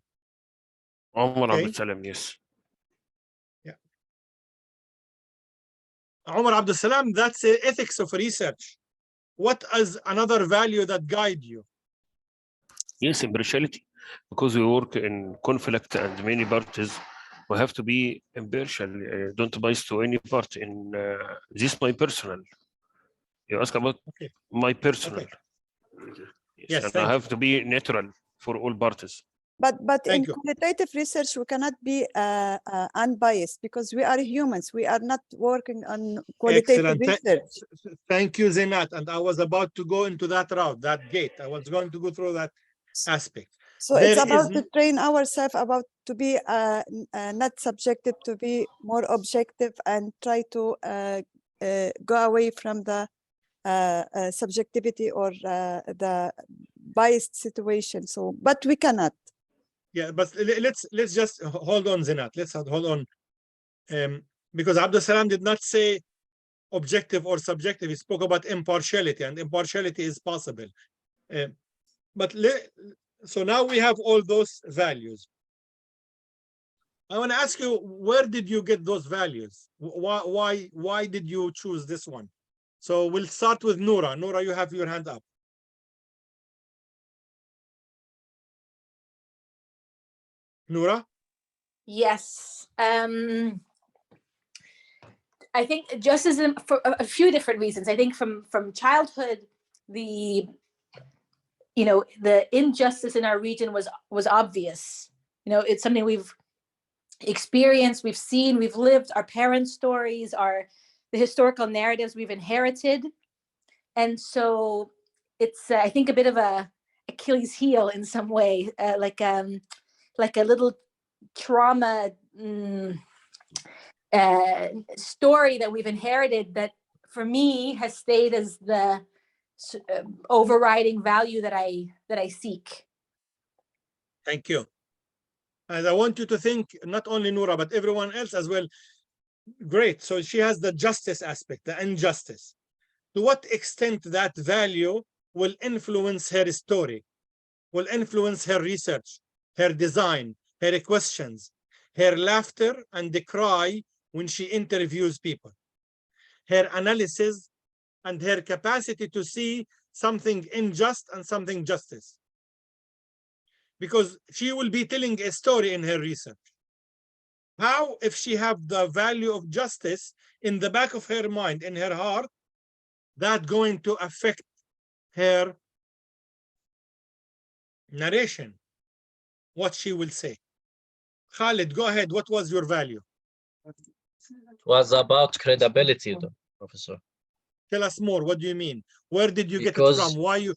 Omar Abdul Salam, yes. Yeah. Omar Abdul Salam, that's the ethics of research. What is another value that guide you? Yes, impartiality. Because we work in conflict and many parties, we have to be impartial. Don't bias to any part. In this, my personal. You ask about my personal. Yes, and I have to be neutral. for all parties. But in Thank you. qualitative research, we cannot be unbiased because we are humans. We are not working on qualitative Excellent. research. Thank you, Zinat. And I was about to go into that route, that gate. I was going to go through that aspect. So it's about to train ourselves about to be not subjective, to be more objective and try to go away from the subjectivity or the biased situation. So, but we cannot. Yeah, but let's just hold on, Zinat. Let's hold on, because Abdul Salam did not say objective or subjective. He spoke about impartiality, and impartiality is possible. But so now we have all those values. I want to ask you, where did you get those values? Why did you choose this one? So we'll start with Noura. Noura, you have your hand up. Noura? Yes. I think just as for a few different reasons. I think from childhood, the injustice in our region was obvious. It's something we've experienced, we've seen, we've lived. Our parents' stories, the historical narratives we've inherited, and so it's I think a bit of a Achilles heel in some way, like a little trauma story that we've inherited that for me has stayed as the overriding value that I seek. Thank you. And I want you to think, not only Noura, but everyone else as well. Great. So she has the justice aspect, the injustice. To what extent that value will influence her story, will influence her research, her design, her questions, her laughter and the cry when she interviews people, her analysis and her capacity to see something unjust and something justice. Because she will be telling a story in her research. How, if she have the value of justice in the back of her mind, in her heart, that going to affect her narration, what she will say? Khalid, go ahead. What was your value? It was about credibility, though, Professor. Tell us more. What do you mean? Where did you get it Because from? Why you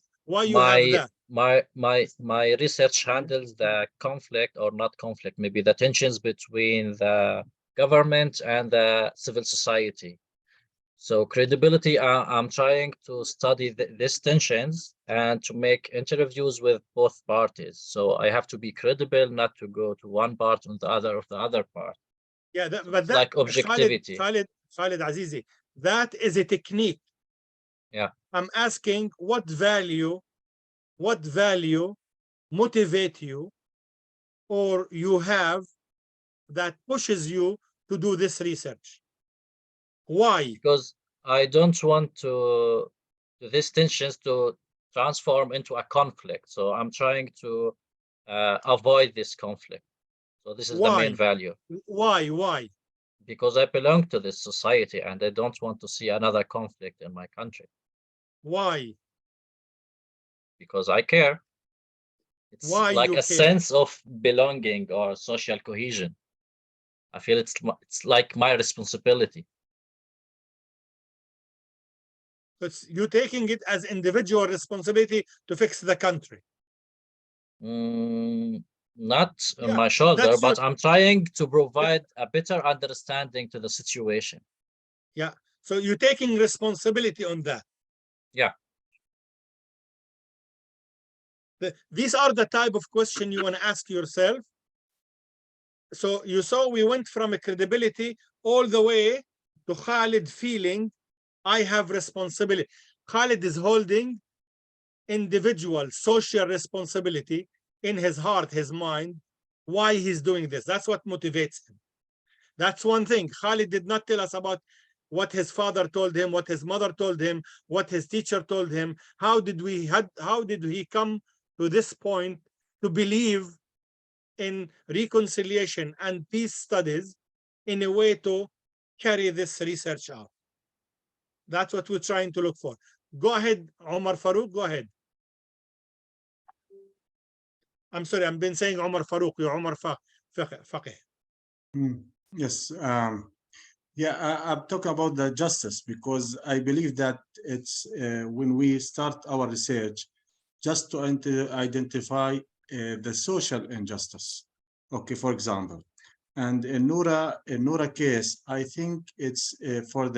have that? My research handles the conflict, or not conflict, maybe the tensions between the government and the civil society. So credibility, I'm trying to study these tensions and to make interviews with both parties. So I have to be credible, not to go to one part and the other part. Yeah, but that's like objectivity. Khalid Azizi, that is a technique. Yeah. I'm asking what value motivate you or you have that pushes you to do this research? Why? Because I don't want these tensions to transform into a conflict. So I'm trying to avoid this conflict. So this is the main value. Why? Because I belong to this society and I don't want to see another conflict in my country. Why? Because I care. It's Why like you a care? sense of belonging or social cohesion. I feel it's like my responsibility. It's you taking it as individual responsibility to fix the country. Not on my shoulder, but I'm trying to provide a better understanding to the situation. Yeah. So you're taking responsibility on that. Yeah. These are the type of question you want to ask yourself. So you saw we went from a credibility all the way to Khalid feeling I have responsibility. Khalid is holding individual social responsibility in his heart, his mind, why he's doing this. That's what motivates him. That's one thing. Khalid did not tell us about what his father told him, what his mother told him, what his teacher told him. How did he come to this point to believe in reconciliation and peace studies in a way to carry this research out? That's what we're trying to look for. Go ahead, Omar Farouk, go ahead. I'm sorry, I've been saying Omar Farouk, you're Omar Faqih. Yes. Yeah, I'm talking about the justice because I believe that it's when we start our research, just to identify the social injustice. Okay, for example, and in Noura case, I think it's for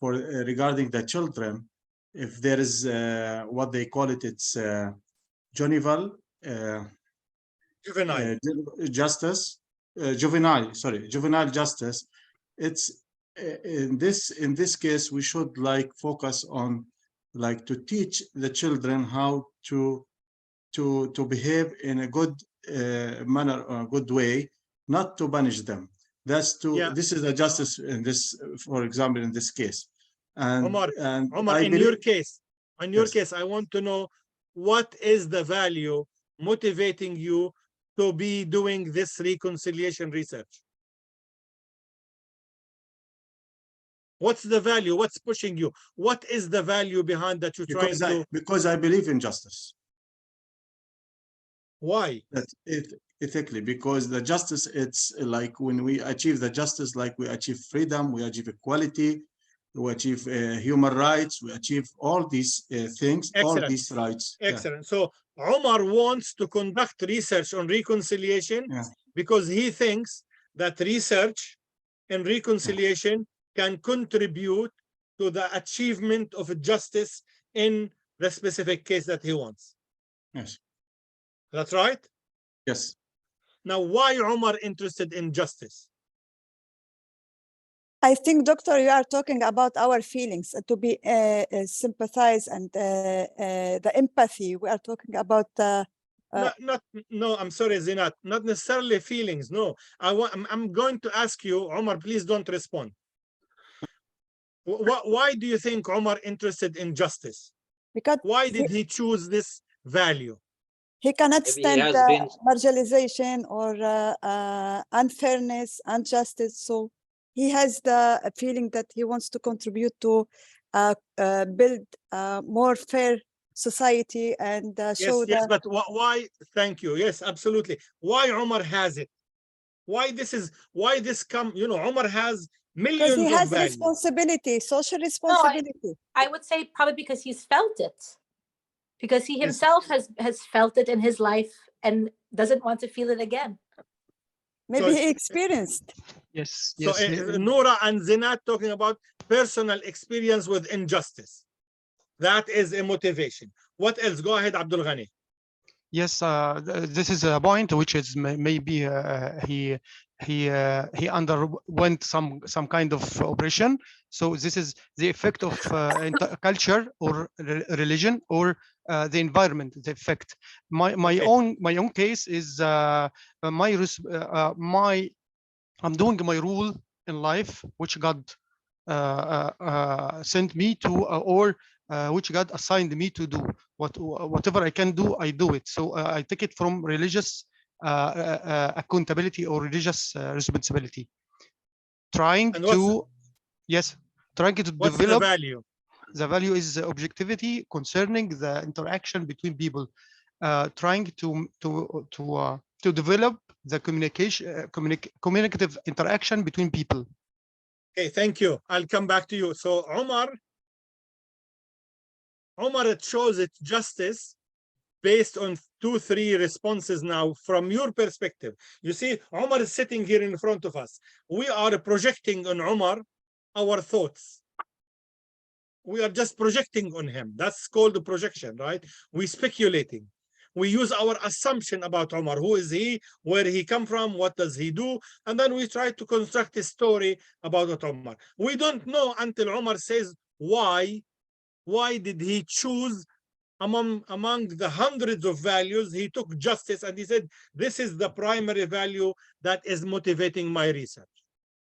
regarding the children, if there is what they call it, it's juvenile justice, juvenile justice. It's in this case we should like focus on like to teach the children how to behave in a good manner or a good way, not to punish them. That's this is the justice in this, for example, in this case. And Omar, I in believe, your case, I want to know what is the value motivating you to be doing this reconciliation research? What's the value? What's pushing you? What is the value behind that you're trying to? Because I believe in justice. Why? That's it, ethically, because the justice, it's like when we achieve the justice, like we achieve freedom, we achieve equality, we achieve human rights, we achieve all these things, all these rights. Excellent. So Omar wants to conduct research on reconciliation because he thinks that research and reconciliation can contribute to the achievement of justice in the specific case that he wants. Yes. That's right? Yes. Now, why Omar interested in justice? I think, Doctor, you are talking about our feelings, to be sympathize and the empathy. We are talking about no, I'm sorry, Zinat, not necessarily feelings. No, I'm going to ask you, Omar, please don't respond. Why do you think Omar interested in justice? Because why did he choose this value? He cannot Maybe stand he has been marginalization or unfairness, injustice. So he has the feeling that he wants to contribute to build a more fair society and show yes, but why? Thank you. Yes, absolutely. Why Omar has it? Why this come? You know, Omar has millions because he of has values. responsibility, social responsibility. No, I would say probably because he's felt it. Because he himself has felt it in his life and doesn't want to feel it again. Maybe he experienced. Yes. So Noura and Zinat talking about personal experience with injustice. That is a motivation. What else? Go ahead, Abdul Ghani. Yes, this is a point which is maybe he underwent some kind of operation. So this is the effect of culture or religion or the environment. The effect. My own case is I'm doing my rule in life, which God sent me to, or which God assigned me to do. Whatever I can do, I do it. So I take it from religious accountability or religious responsibility. Trying to What's develop the value. The value is objectivity concerning the interaction between people. Trying to develop the communicative interaction between people. Okay, thank you. I'll come back to you. So Omar, it shows it justice based on 2-3 responses now from your perspective. You see, Omar is sitting here in front of us. We are projecting on Omar our thoughts. We are just projecting on him. That's called the projection, right? We're speculating. We use our assumption about Omar. Who is he? Where he come from? What does he do? And then we try to construct a story about Omar. We don't know until Omar says why did he choose among the hundreds of values. He took justice and he said, this is the primary value that is motivating my research.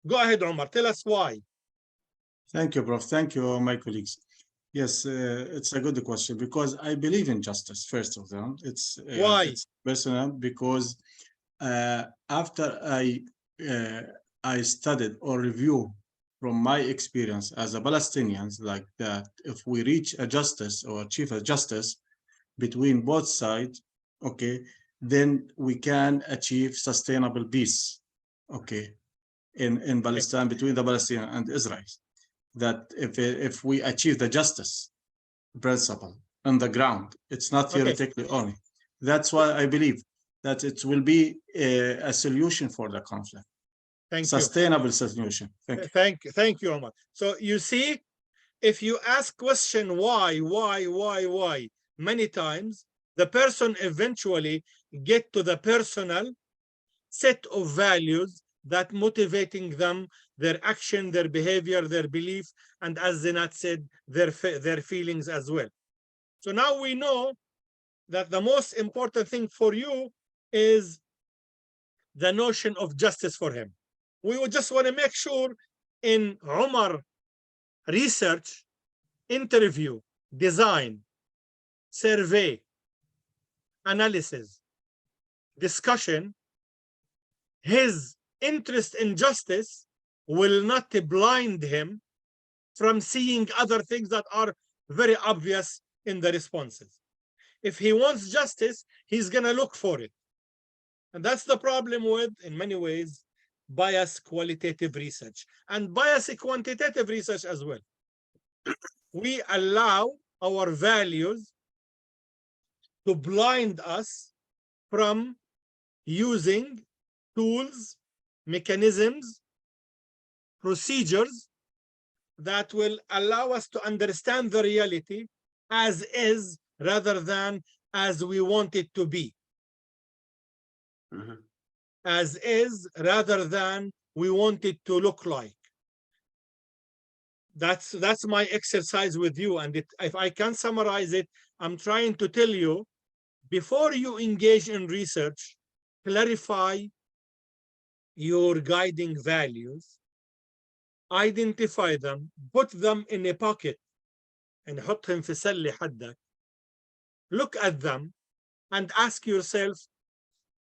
Go ahead, Omar. Tell us why. Thank you, Prof. Thank you, my colleagues. Yes, it's a good question because I believe in justice. First of all, it's why? It's personal because after I studied or review from my experience as a Palestinian, like that, if we reach a justice or achieve a justice between both sides, okay, then we can achieve sustainable peace, okay, in Palestine, between the Palestinians and Israel. That if we achieve the justice principle on the ground, it's not theoretically only. That's why I believe that it will be a solution for the conflict. Thank Sustainable you. solution. Thank you. Thank you, Omar. So you see, if you ask question why many times, the person eventually get to the personal set of values that motivating them, their action, their behavior, their belief, and as Zinat said, their feelings as well. So now we know that the most important thing for you is the notion of justice for him. We would just want to make sure in Omar research, interview, design, survey, analysis, discussion, his interest in justice will not blind him from seeing other things that are very obvious in the responses. If he wants justice, he's going to look for it. And that's the problem with, in many ways, bias qualitative research and bias quantitative research as well. We allow our values to blind us from using tools, mechanisms, procedures that will allow us to understand the reality as is rather than as we want it to be. As is rather than we want it to look like. That's my exercise with you. And if I can summarize it, I'm trying to tell you, before you engage in research, clarify your guiding values, identify them, put them in a pocket, and حطهم في سلة حدك. Look at them and ask yourself,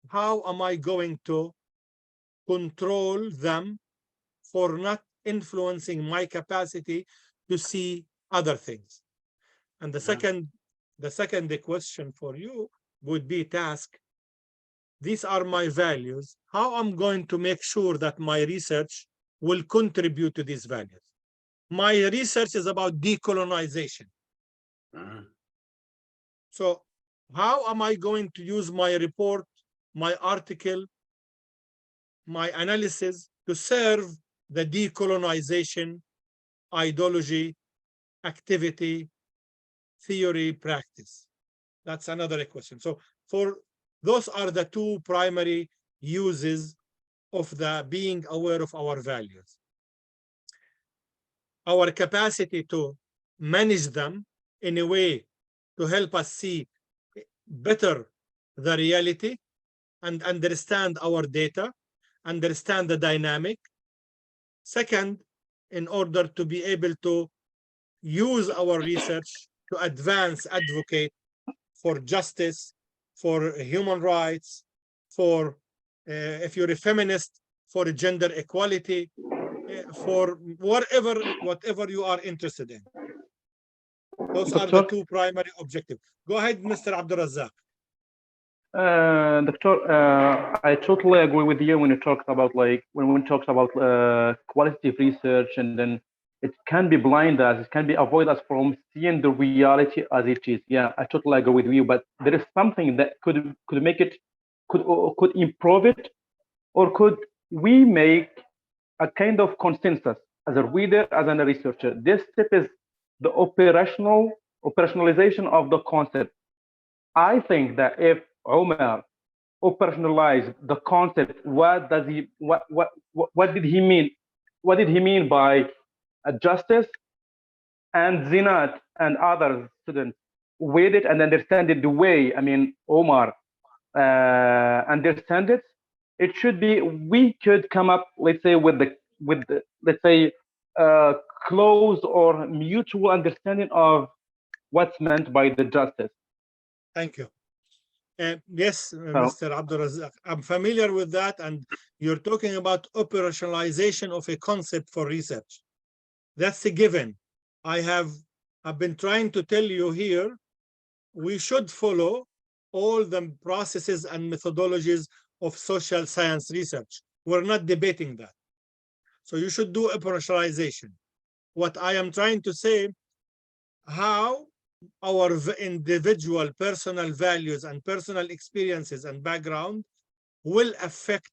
how am I going to control them for not influencing my capacity to see other things? And the second question for you would be task. These are my values. How I'm going to make sure that my research will contribute to these values? My research is about decolonization. So how am I going to use my report, my article, my analysis to serve the decolonization, ideology, activity, theory, practice? That's another question. So those are the two primary uses of the being aware of our values. Our capacity to manage them in a way to help us see better the reality and understand our data, understand the dynamic. Second, in order to be able to use our research to advance, advocate for justice, for human rights, for, if you're a feminist, for gender equality, for whatever you are interested in. Those are the two primary objectives. Go ahead, Mr. Abdul Razak. Doctor, I totally agree with you when you talk about when one talks about qualitative research, and then it can be blind us, it can be avoid us from seeing the reality as it is. Yeah, I totally agree with you. But there is something that could make it, could improve it, or could we make a kind of consensus as a reader, as a researcher? This step is the operationalization of the concept. I think that if Omar operationalized the concept, what did he mean? What did he mean by justice? And Zinat and other students read it and understand it the way, I mean, Omar understand it. It should be, we could come up, let's say, with let's say, close or mutual understanding of what's meant by the justice. Thank you. Yes, Mr. Abdul Razak, I'm familiar with that, and you're talking about operationalization of a concept for research. That's a given. I've been trying to tell you here, we should follow all the processes and methodologies of social science research. We're not debating that. So you should do operationalization. What I am trying to say, how our individual personal values and personal experiences and background will affect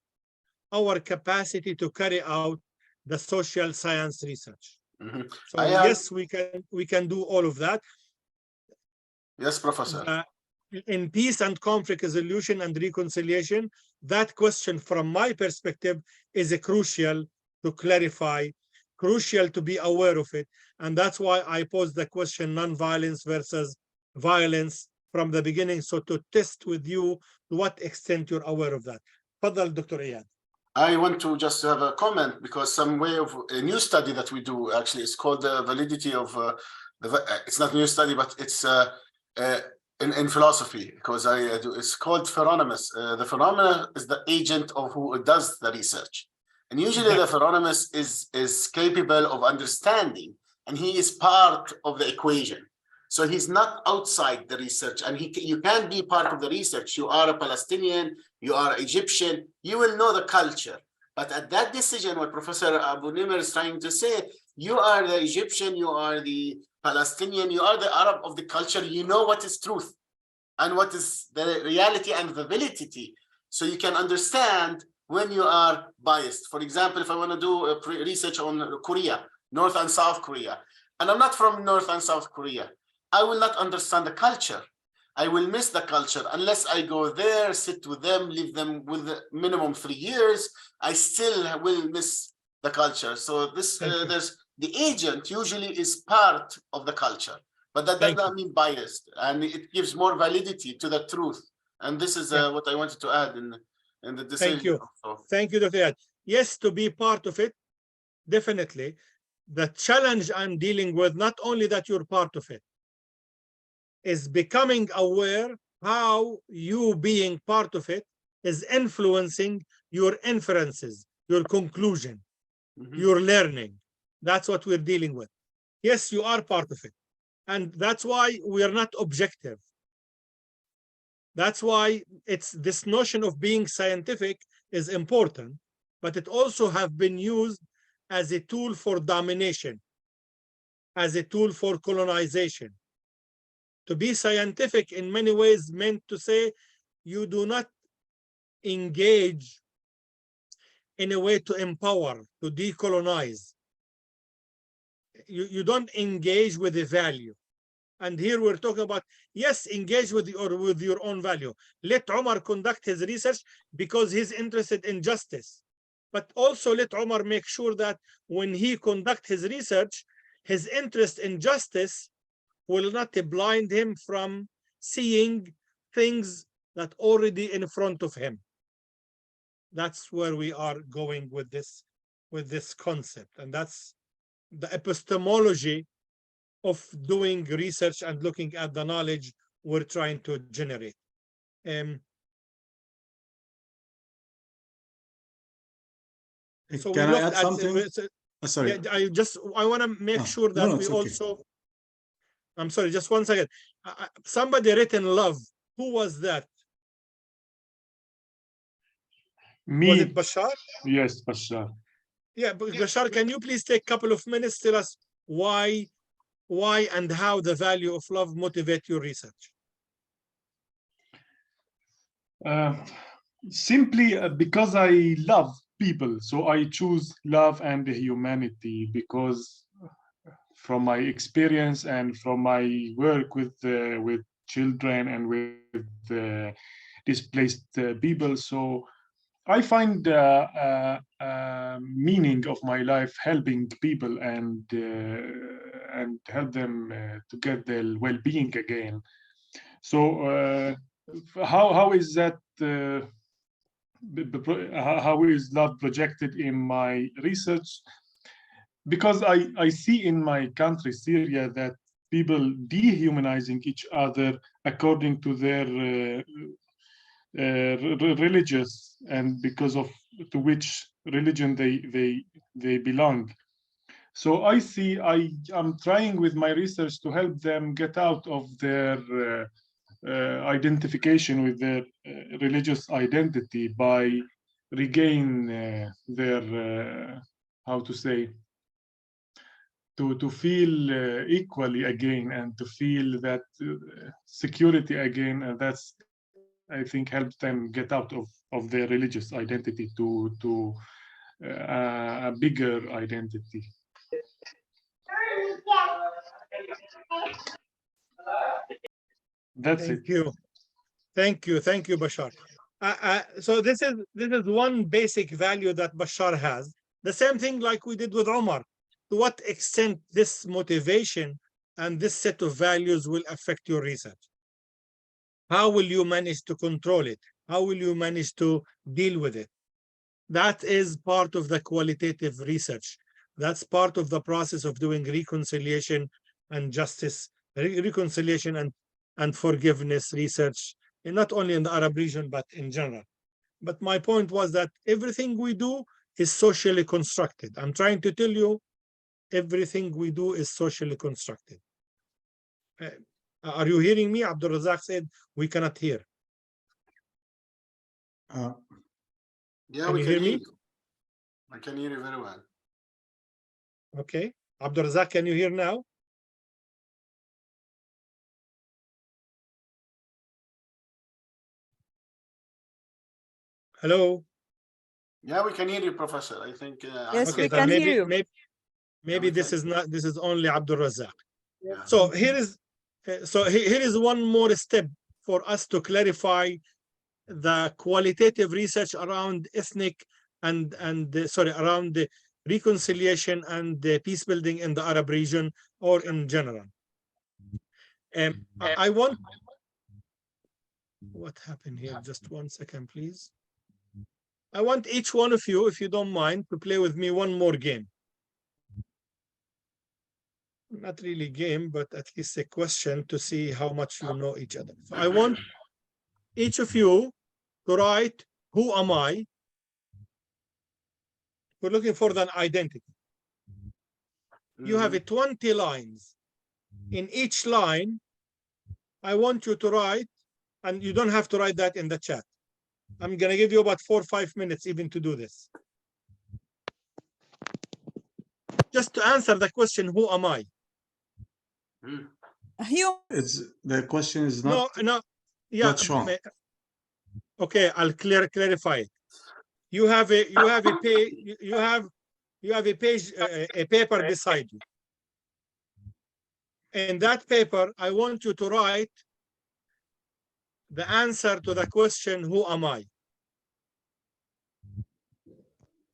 our capacity to carry out the social science research. So yes, we can do all of that. Yes, Professor. In peace and conflict resolution and reconciliation, that question from my perspective is crucial to clarify, crucial to be aware of it. And that's why I posed the question, non-violence versus violence from the beginning. So to test with you to what extent you're aware of that. Fadal, Dr. Iyad. I want to just have a comment because some way of a new study that we do actually is called the validity of it's not a new study, but it's in philosophy because it's called pheronomous. The phenomena is the agent of who does the research, and usually the pheronomous is capable of understanding, and he is part of the equation. So he's not outside the research, and you can be part of the research. You are a Palestinian, you are Egyptian, you will know the culture. But at that decision, what Professor Abu Nimer is trying to say, you are the Egyptian, you are the Palestinian, you are the Arab of the culture, you know what is truth and what is the reality and the validity. So you can understand when you are biased. For example, if I want to do research on Korea, North and South Korea, and I'm not from North and South Korea, I will not understand the culture. I will miss the culture unless I go there, sit with them, leave them with minimum 3 years. I still will miss the culture. So this there's the agent usually is part of the culture, but that does not mean biased, and it gives more validity to the truth. And this is what I wanted to add in the decision. Thank you. Thank you, Dr. Iyad. Yes, to be part of it, definitely. The challenge I'm dealing with, not only that you're part of it, is becoming aware how you being part of it is influencing your inferences, your conclusion, your learning. That's what we're dealing with. Yes, you are part of it. And that's why we are not objective. That's why it's this notion of being scientific is important, but it also have been used as a tool for domination, as a tool for colonization. To be scientific in many ways meant to say you do not engage in a way to empower, to decolonize. You don't engage with a value. And here we're talking about, yes, engage with your own value. Let Omar conduct his research because he's interested in justice. But also let Omar make sure that when he conducts his research, his interest in justice will not blind him from seeing things that already in front of him. That's where we are going with this concept, and that's the epistemology of doing research and looking at the knowledge we're trying to generate. So can I add something? Sorry, I want to make sure that we also. I'm sorry, just 1 second. Somebody written love. Who was that? Me. Was it Bashar? Yes, Bashar. Yeah, but Bashar, can you please take a couple of minutes to tell us why and how the value of love motivate your research? Simply because I love people. So I choose love and humanity because from my experience and from my work with children and with displaced people. So I find meaning of my life helping people and help them to get their well-being again. So how is that? How is love projected in my research? Because I see in my country, Syria, that people dehumanizing each other according to their religious and because of to which religion they belong. So I see I'm trying with my research to help them get out of their identification with their religious identity by regain their how to say, to feel equally again and to feel that security again, and that's, I think, helps them get out of their religious identity to a bigger identity. That's Thank it. you. Thank you. Thank you, Bashar. So this is one basic value that Bashar has. The same thing like we did with Omar. To what extent this motivation and this set of values will affect your research? How will you manage to control it? How will you manage to deal with it? That is part of the qualitative research. That's part of the process of doing reconciliation and justice, reconciliation and forgiveness research, and not only in the Arab region, but in general. But my point was that everything we do is socially constructed. I'm trying to tell you, everything we do is socially constructed. Are you hearing me? Abdul Razak said, we cannot hear. Yeah, Can we you can hear hear me? you. I can hear you very well. Okay. Abdul Razak, can you hear now? Hello? Yeah, we can hear you, Professor. I think. Yes, Okay, we then can hear you. maybe we this can. is not, this is only Abdul Razak. Yeah. So here is here is one more step for us to clarify the qualitative research around ethnic and sorry, around the reconciliation and the peace building in the Arab region or in general. I want, what happened here? Just 1 second, please. I want each one of you, if you don't mind, to play with me one more game. Not really game, but at least a question to see how much you know each other. So I want each of you to write, who am I? We're looking for an identity. You have 20 lines. In each line, I want you to write, and you don't have to write that in the chat. I'm going to give you about 4 or 5 minutes even to do this. Just to answer the question, who am I? It's the question is No, not no, yeah. not strong. Okay, I'll clarify it. You have a page. You have a page, a paper beside you. In that paper, I want you to write the answer to the question, who am I?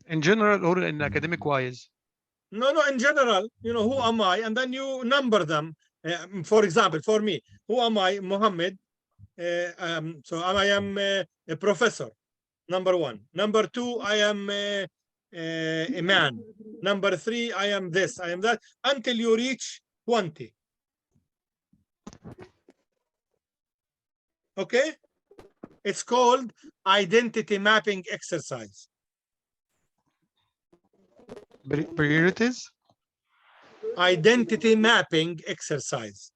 In general or in academic wise? No, in general, you know, who am I? And then you number them. For example, for me, who am I? Mohammad. So I am a professor, number 1. Number 2, I am a man. Number 3, I am this, I am that, until you reach 20. Okay? It's called identity mapping exercise. Priorities? Identity mapping exercise.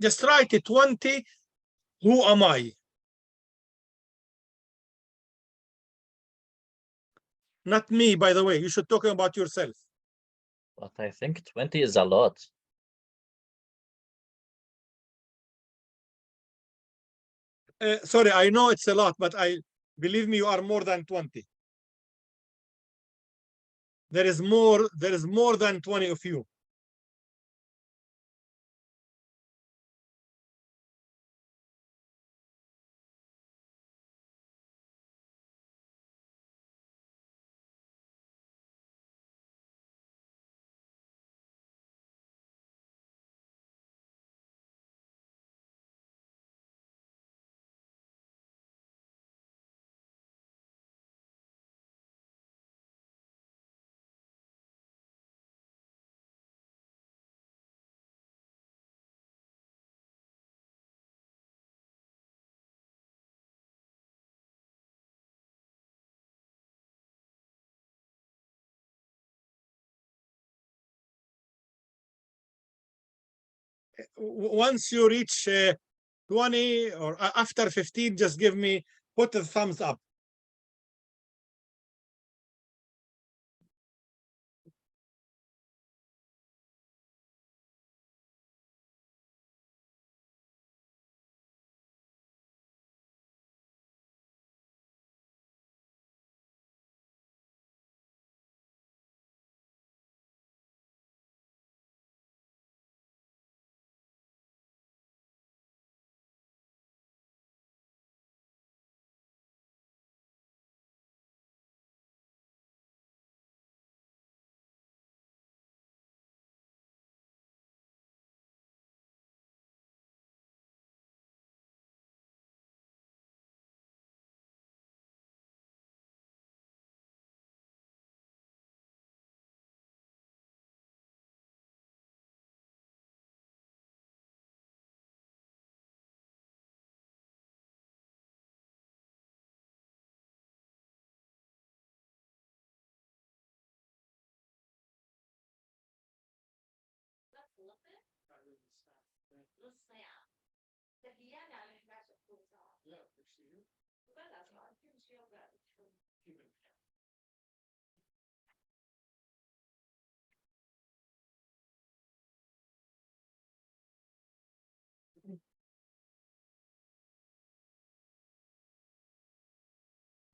Just write it 20, who am I? Not me, by the way. You should talk about yourself. But I think 20 is a lot. Sorry, I know it's a lot, but believe me, you are more than 20. There is more than 20 of you. once you reach 20 or after 15, just give me, put a thumbs up.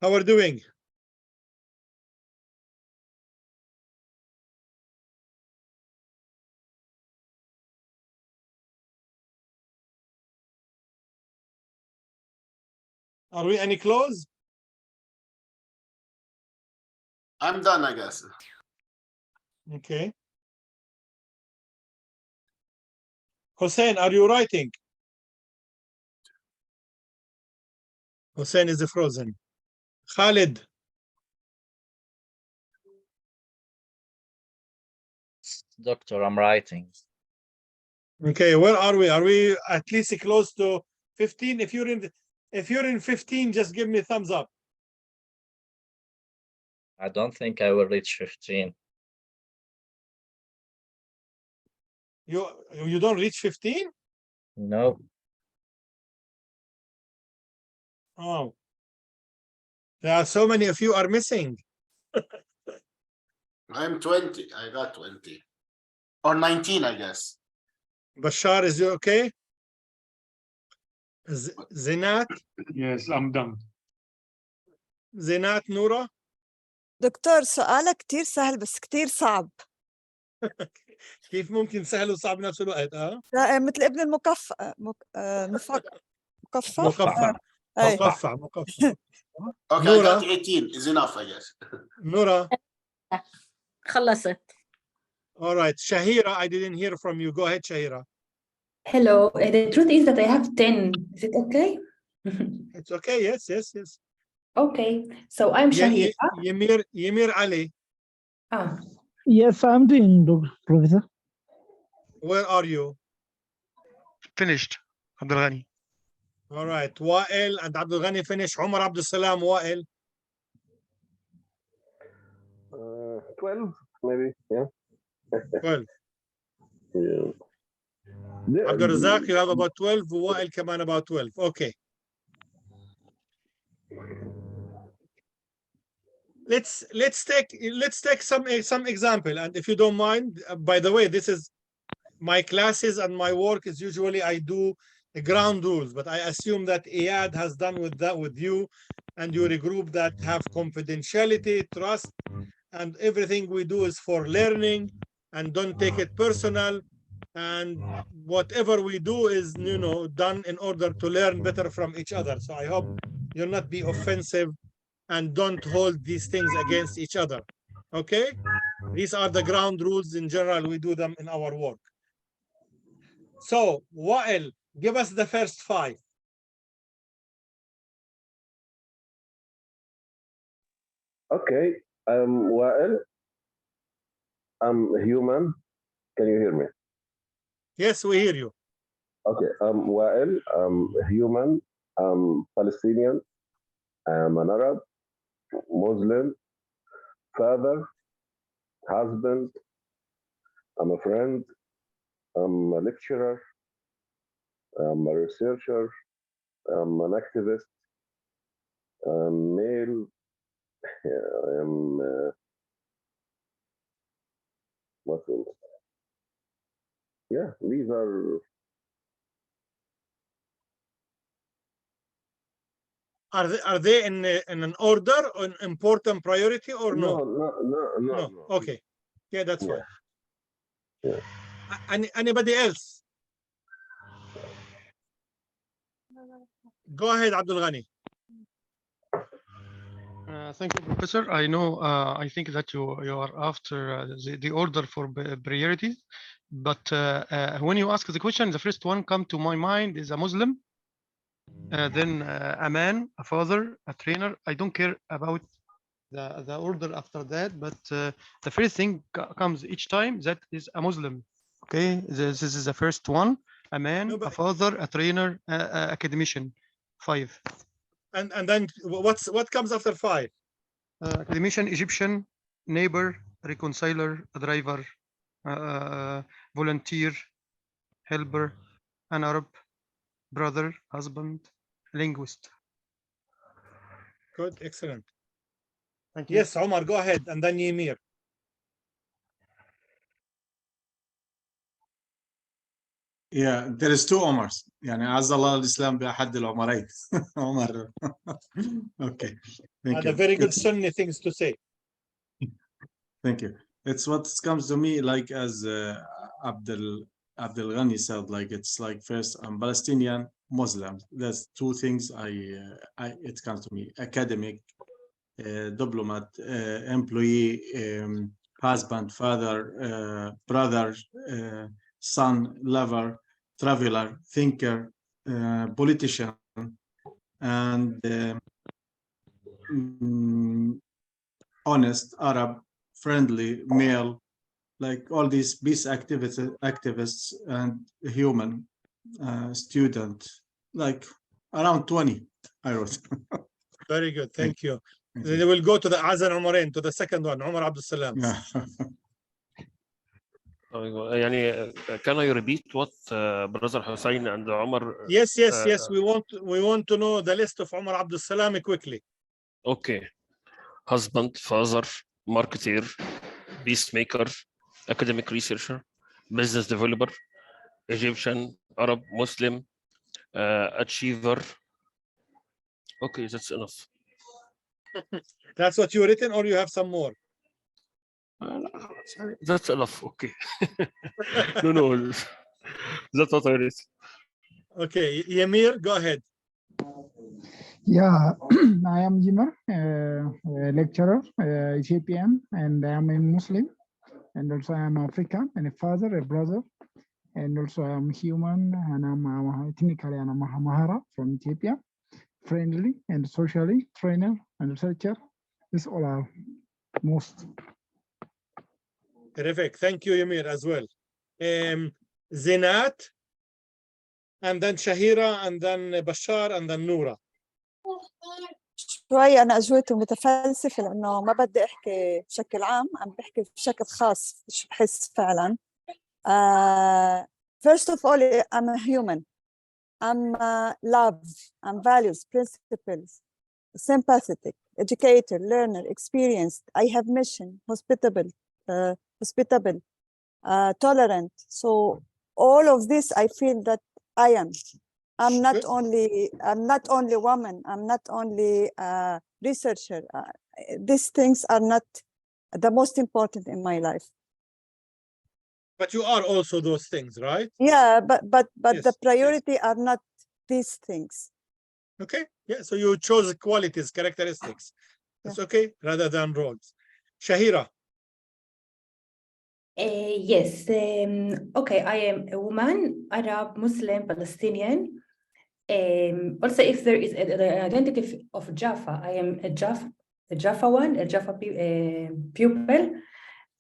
How are we doing? Are we any close? I'm done, I guess. Okay. Hussein, are you writing? Hussein is frozen. Khalid. Doctor, I'm writing. Okay, where are we? Are we at least close to 15? If you're in 15, just give me a thumbs up. I don't think I will reach 15. You don't reach 15? No. Oh. There are so many of you are missing. I'm 20. I got 20. Or 19, I guess. Bashar, is you okay? Zinat? Yes, I'm done. Zinat, Noura? دكتور سؤالك كتير سهل بس كتير صعب. كيف ممكن سهل وصعب بنفس الوقت؟ مثل ابن المكفأ مكفى مقفع أي. مقفع مقفع. Okay, I got 18 is enough, I guess. Noura? خلصت. All right. Shahira, I didn't hear from you. Go ahead, Shahira. Hello. The truth is that I have 10. Is it okay? It's okay. Yes, yes, yes. Okay. So I'm Shahira. Yamir Ali. Ah. Yes, I'm doing, Professor. Where are you? Finished. Abdul Ghani. All right. Wael and Abdul Ghani finished. Umar Abdul Salam, Wael. 12, maybe. Yeah. 12. Yeah. Abdul Razak, you have about 12. Wael Kaman about 12. Okay. Let's take some example. And if you don't mind, by the way, this is my classes and my work is usually I do ground rules, but I assume that Iyad has done with you and you're a group that have confidentiality, trust, and everything we do is for learning and don't take it personal. And whatever we do is, done in order to learn better from each other. So I hope you'll not be offensive and don't hold these things against each other. Okay? These are the ground rules in general. We do them in our work. So, Wael, give us the first 5. Okay, I'm Wael. I'm human. Can you hear me? Yes, we hear you. Okay, I'm Wael. I'm human. I'm Palestinian. I'm an Arab, Muslim, father, husband. I'm a friend. I'm a lecturer. I'm a researcher. I'm an activist. I'm male. I am what else? Yeah, these are. Are they in an order, an important priority, or no? No. Okay, yeah, that's fine. Yeah. Anybody else? Go ahead, Abdul Ghani. Thank you, Professor. I know. I think that you are after the order for priorities, but when you ask the question, the first one come to my mind is a Muslim, then a man, a father, a trainer. I don't care about the order after that, but the first thing comes each time that is a Muslim. Okay, this is the first one: a man, a father, a trainer, academician. 5. And then what comes after 5? Academician, Egyptian, neighbor, reconciler, a driver, volunteer, helper, an Arab, brother, husband, linguist. Good, excellent. Thank you. Yes, Omar, go ahead, and then Nimer. Yeah, there is 2 Omars. يعني عز الله الإسلام بأحد العمرين. Omar. Okay, thank And you. a very good Sunni things to say. Thank you. It's what comes to me like as Abdul Ghani said, like it's like first I'm Palestinian, Muslim. That's 2 things it comes to me: academic, diplomat, employee, husband, father, brother, son, lover, traveler, thinker, politician, and honest, Arab, friendly, male, like all these peace activists and human, student, like around 20, I wrote. Very good, thank you. Then they will go to the Azan Umarin, to the second one, Umar Abdul Salam. يعني can I repeat what Brother Hussein and Omar? Yes. We want to know the list of Umar Abdul Salam quickly. Okay. Husband, father, marketer, peacemaker, academic researcher, business developer, Egyptian, Arab, Muslim, achiever. Okay, that's enough. That's what you written, or you have some more? That's enough. Okay. No. That's what I read. Okay, Yamir, go ahead. Yeah, I am Nimer, lecturer, Ethiopian, and I am a Muslim, and also I am African, and a father, a brother, and also I am human, and I'm ethnically I'm a Mahara from Ethiopia, friendly and socially, trainer and researcher. This all are most. Terrific. Thank you, Yamir, as well. Zinat, and then Shahira, and then Bashar, and then Noura. شوي أنا أجوبته متفلسفة لأنه ما بدي أحكي بشكل عام، عم بحكي بشكل خاص شو بحس فعلاً. First of all, I'm a human. I'm love, I'm values, principles, sympathetic, educator, learner, experienced. I have mission, hospitable, tolerant. So all of this, I feel that I am. I'm not only woman. I'm not only a researcher. These things are not the most important in my life. But you are also those things, right? Yeah, but Yes, the priority are not these things. Okay, yeah, so you chose qualities, characteristics. That's okay, rather than roles. Shahira. Yes. Okay, I am a woman, Arab, Muslim, Palestinian. Also, if there is the identity of Jaffa, I am a Jaffa pupil,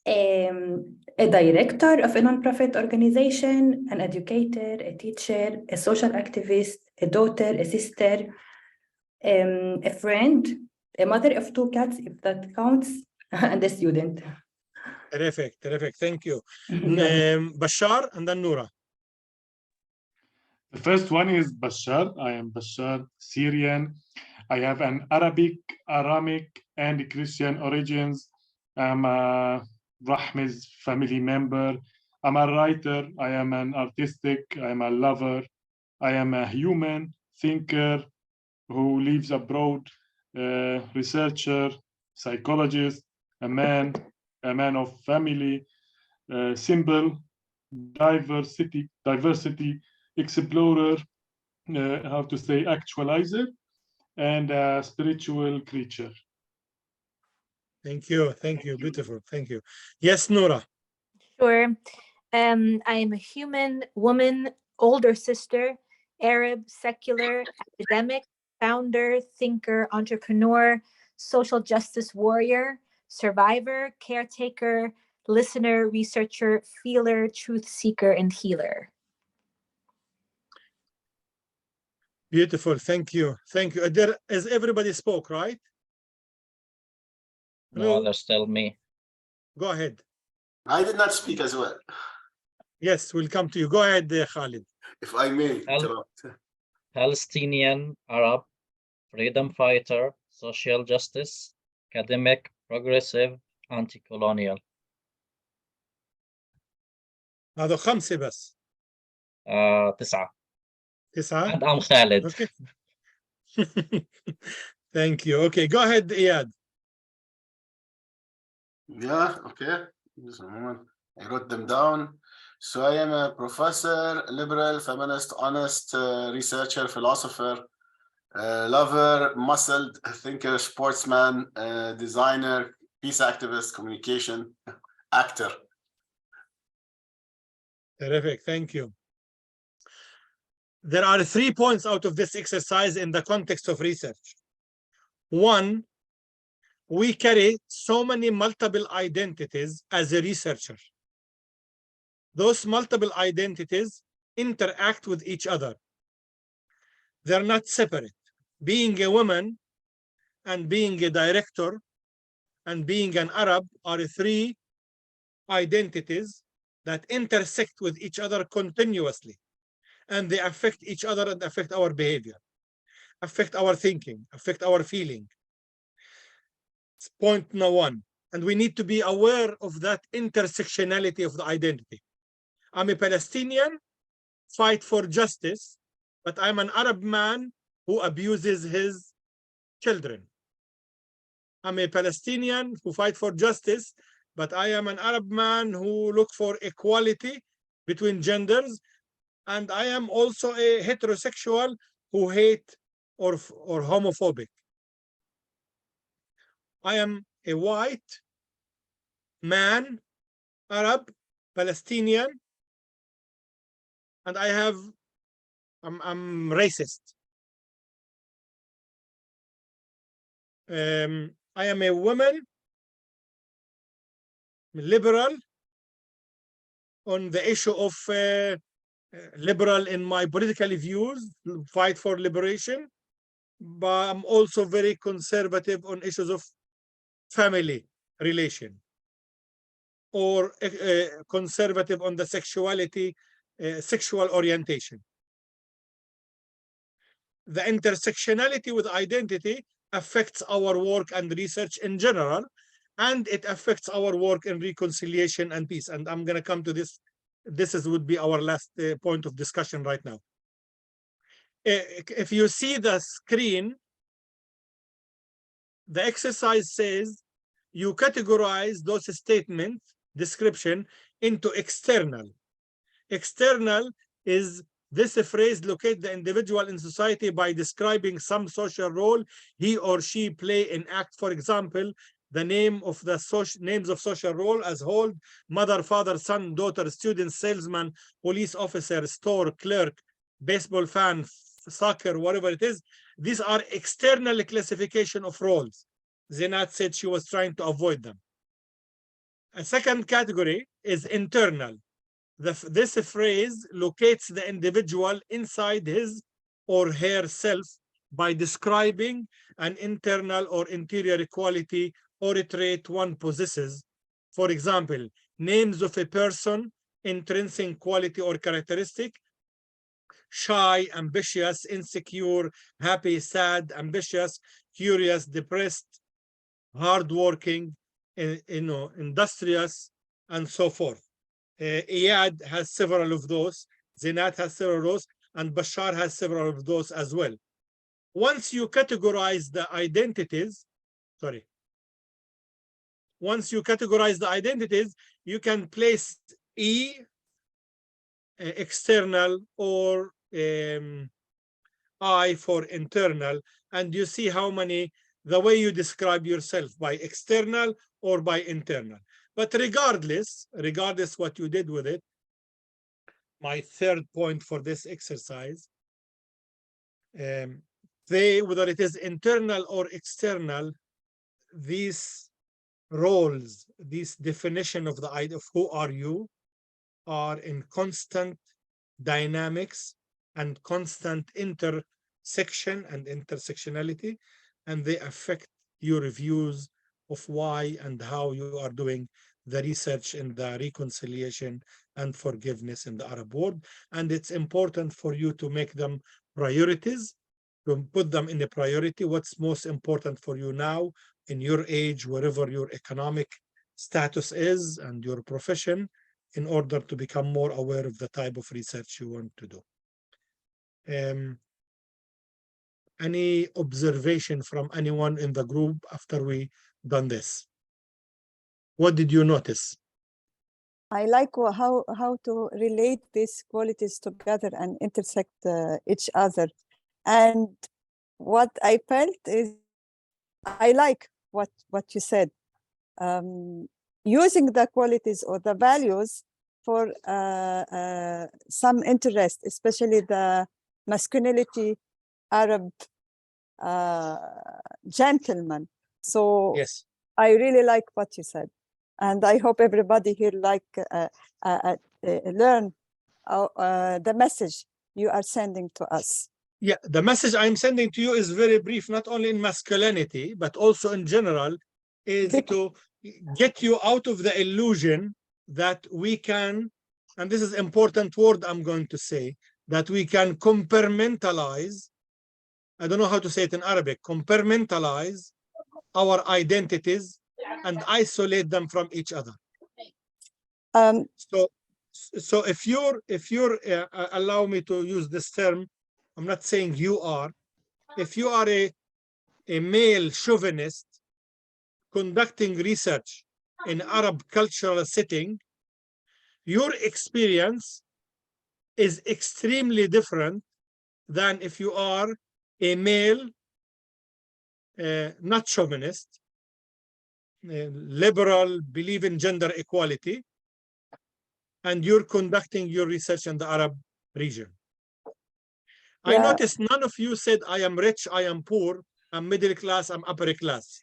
a director of a non-profit organization, an educator, a teacher, a social activist, a daughter, a sister, a friend, a mother of 2 cats, if that counts, and a student. Terrific. Thank you. Bashar and then Noura. The first one is Bashar. I am Bashar, Syrian. I have an Arabic, Aramic, and Christian origins. I'm a Rahmi's family member. I'm a writer. I am an artistic. I am a lover. I am a human thinker who lives abroad, researcher, psychologist, a man of family, symbol, diversity, explorer, how to say, actualizer, and a spiritual creature. Thank you. Beautiful. Thank you. Yes, Nora. Sure. I am a human, woman, older sister, Arab, secular, academic, founder, thinker, entrepreneur, social justice warrior, survivor, caretaker, listener, researcher, feeler, truth seeker, and healer. Beautiful. Thank you. As everybody spoke, right? No, there's still me. Go ahead. I did not speak as well. Yes, we'll come to you. Go ahead, Khalid. If I may interrupt. Palestinian, Arab, freedom fighter, social justice, academic, progressive, anti-colonial. هذا 5 بس. 9. And I'm Khalid. Okay. Thank you. Okay, go ahead, Iyad. Yeah, okay. Just a moment. I wrote them down. So I am a professor, liberal, feminist, honest, researcher, philosopher, lover, muscled, thinker, sportsman, designer, peace activist, communication, actor. Terrific. Thank you. There are 3 points out of this exercise in the context of research. 1, we carry so many multiple identities as a researcher. Those multiple identities interact with each other. They're not separate. Being a woman and being a director and being an Arab are 3 identities that intersect with each other continuously. And they affect each other and affect our behavior, affect our thinking, affect our feeling. It's point number 1. And we need to be aware of that intersectionality of the identity. I'm a Palestinian, fight for justice, but I'm an Arab man who abuses his children. I'm a Palestinian who fight for justice, but I am an Arab man who look for equality between genders. And I am also a heterosexual who hate or homophobic. I am a white man, Arab, Palestinian, and I'm racist. I am a woman, liberal on the issue of liberal in my political views, fight for liberation, but I'm also very conservative on issues of family relation, or conservative on the sexuality, sexual orientation. The intersectionality with identity affects our work and research in general, and it affects our work in reconciliation and peace. And I'm going to come to this. This would be our last point of discussion right now. If you see the screen, the exercise says you categorize those statements description into external. External is this phrase: locate the individual in society by describing some social role he or she play in act. For example, the names of social role as hold, mother, father, son, daughter, student, salesman, police officer, store clerk, baseball fan, soccer, whatever it is. These are external classification of roles. Zinat said she was trying to avoid them. A second category is internal. This phrase locates the individual inside his or her self by describing an internal or interior quality or a trait one possesses. For example, names of a person, intrinsic quality or characteristic, shy, ambitious, insecure, happy, sad, ambitious, curious, depressed, hardworking, industrious, and so forth. Iyad has several of those, Zinat has several of those, and Bashar has several of those as well. Once you categorize the identities, you can place E, external, or I for internal, and you see how many, the way you describe yourself, by external or by internal. But regardless what you did with it, my third point for this exercise, whether it is internal or external, these roles, this definition of the idea of who are you, are in constant dynamics and constant intersection and intersectionality, and they affect your views of why and how you are doing the research in the reconciliation and forgiveness in the Arab world. And it's important for you to make them priorities, to put them in a priority. What's most important for you now in your age, wherever your economic status is and your profession, in order to become more aware of the type of research you want to do. Any observation from anyone in the group after we done this? What did you notice? I like how to relate these qualities together and intersect each other. And what I felt is, I like what you said. Using the qualities or the values for some interest, especially the masculinity, Arab gentleman. So yes, I really like what you said, and I hope everybody here learn the message you are sending to us. Yeah, the message I'm sending to you is very brief, not only in masculinity, but also in general, is to get you out of the illusion that we can, and this is an important word I'm going to say, that we can compartmentalize, I don't know how to say it in Arabic, compartmentalize our identities and isolate them from each other. So if you're allow me to use this term, I'm not saying you are, if you are a male chauvinist conducting research in Arab cultural setting, your experience is extremely different than if you are a male, not chauvinist, liberal, believe in gender equality, and you're conducting your research in the Arab region. I noticed none of you said, I am rich, I am poor, I'm middle class, I'm upper class.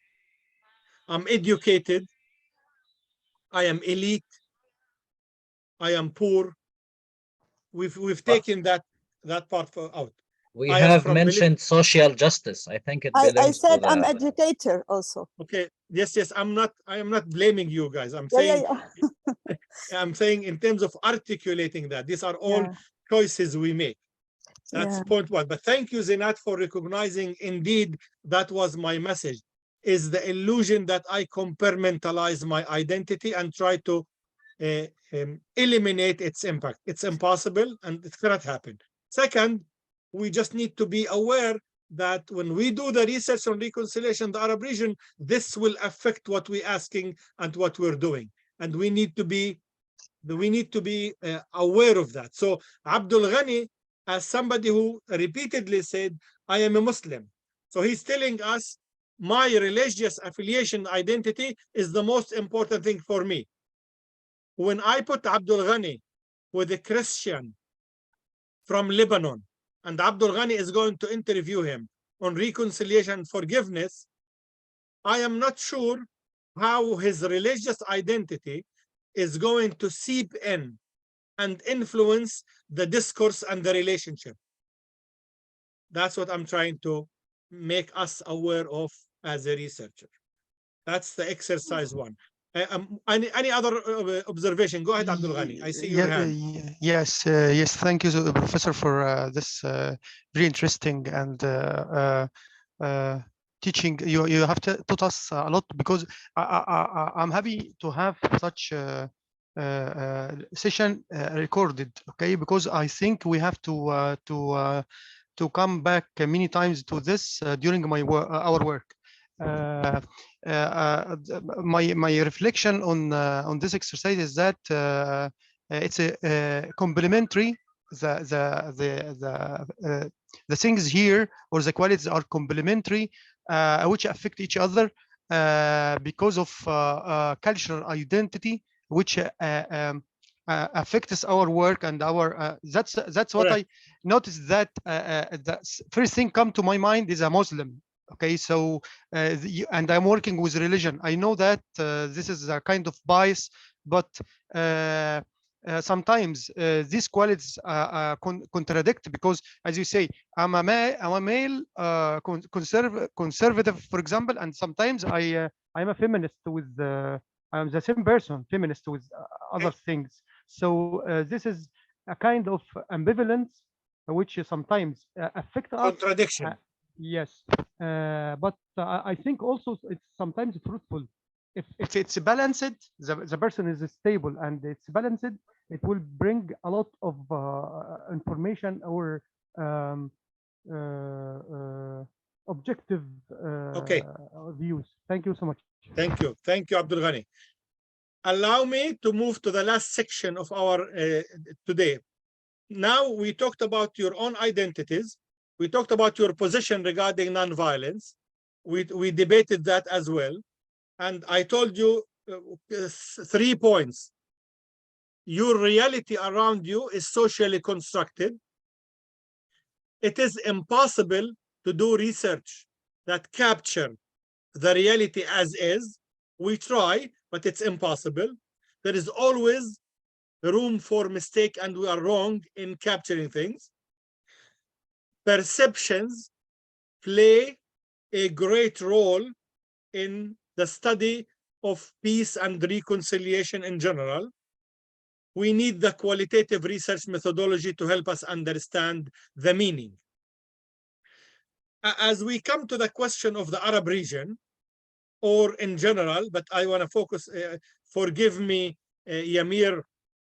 I'm educated, I am elite, I am poor. We've taken that part out. We have mentioned social justice. I think it belongs I said to I'm the... educator also. Okay. Yes. I am not blaming you guys. I'm saying I'm saying in terms of articulating that these are all choices we make. That's point one. But thank you, Zinat, for recognizing indeed that was my message, is the illusion that I compartmentalize my identity and try to eliminate its impact. It's impossible and it cannot happen. Second, we just need to be aware that when we do the research on reconciliation in the Arab region, this will affect what we're asking and what we're doing. And we need to be aware of that. So Abdul Ghani, as somebody who repeatedly said, I am a Muslim. So he's telling us my religious affiliation identity is the most important thing for me. When I put Abdul Ghani with a Christian from Lebanon, and Abdul Ghani is going to interview him on reconciliation and forgiveness, I am not sure how his religious identity is going to seep in and influence the discourse and the relationship. That's what I'm trying to make us aware of as a researcher. That's the exercise one. Any other observation? Go ahead, Abdul Ghani. I see your hand. Yes, yes. Thank you, Professor, for this very interesting and teaching. You have taught us a lot, because I'm happy to have such session recorded. Okay, because I think we have to come back many times to this during our work. My reflection on this exercise is that it's a complementary. The things here, or the qualities, are complementary, which affect each other because of cultural identity, which affects our work and our. That's what I noticed. That the first thing come to my mind is a Muslim. Okay, so and I'm working with religion. I know that this is a kind of bias, but sometimes these qualities contradict, because, as you say, I'm a male conservative, for example, and sometimes I'm a feminist with I'm the same person, feminist with other things. So this is a kind of ambivalence which sometimes affect us. Contradiction. Yes, but I think also it's sometimes fruitful. If it's balanced, the person is stable and it's balanced, it will bring a lot of information or objective views. Thank you so much. Thank you. Thank you, Abdul Ghani. Allow me to move to the last section of our today. Now we talked about your own identities. We talked about your position regarding nonviolence. We debated that as well. And I told you 3 points. Your reality around you is socially constructed. It is impossible to do research that capture the reality as is. We try, but it's impossible. There is always room for mistake, and we are wrong in capturing things. Perceptions play a great role in the study of peace and reconciliation in general. We need the qualitative research methodology to help us understand the meaning. As we come to the question of the Arab region, or in general, but I want to focus, forgive me, Yamir,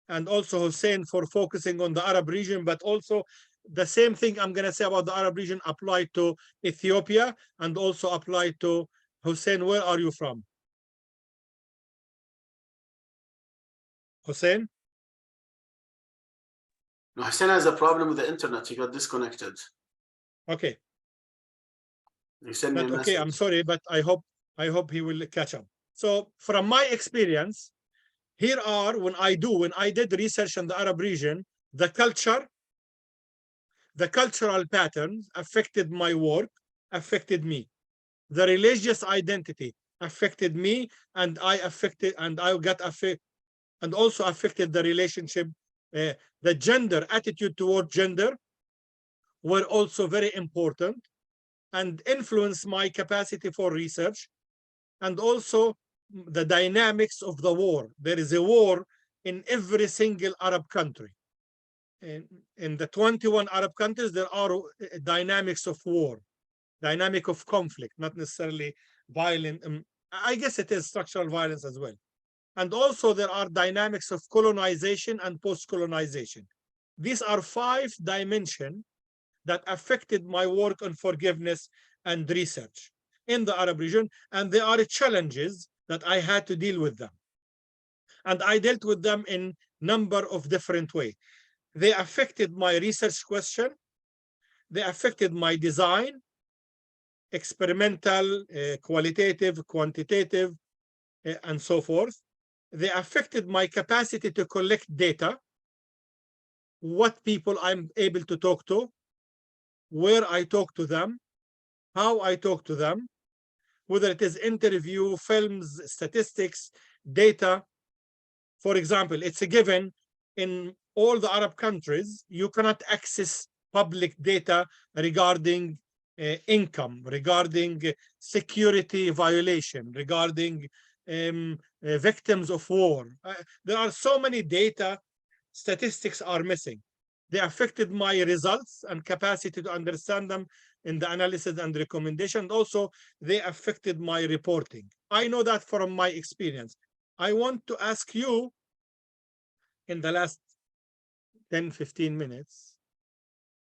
and also Hussein, for focusing on the Arab region, but also the same thing I'm going to say about the Arab region apply to Ethiopia and also apply to Hussein. Where are you from? Hussein? No, Hussein has a problem with the internet. He got disconnected. Okay. He sent me a message. Okay, I'm sorry, but I hope he will catch up. So from my experience, here are when I did research in the Arab region, the cultural patterns affected my work, affected me. The religious identity affected me, and I got affected, and also affected the relationship. The gender attitude toward gender were also very important and influenced my capacity for research, and also the dynamics of the war. There is a war in every single Arab country. In the 21 Arab countries, there are dynamics of war, dynamic of conflict, not necessarily violent. I guess it is structural violence as well. And also there are dynamics of colonization and post-colonization. These are 5 dimensions that affected my work on forgiveness and research in the Arab region, and there are challenges that I had to deal with them. And I dealt with them in number of different ways. They affected my research question, they affected my design, experimental, qualitative, quantitative, and so forth. They affected my capacity to collect data, what people I'm able to talk to, where I talk to them, how I talk to them, whether it is interview, films, statistics, data. For example, it's a given in all the Arab countries, you cannot access public data regarding income, regarding security violation, regarding victims of war. There are so many data, statistics are missing. They affected my results and capacity to understand them in the analysis and recommendation. Also, they affected my reporting. I know that from my experience. I want to ask you in the last 10, 15 minutes,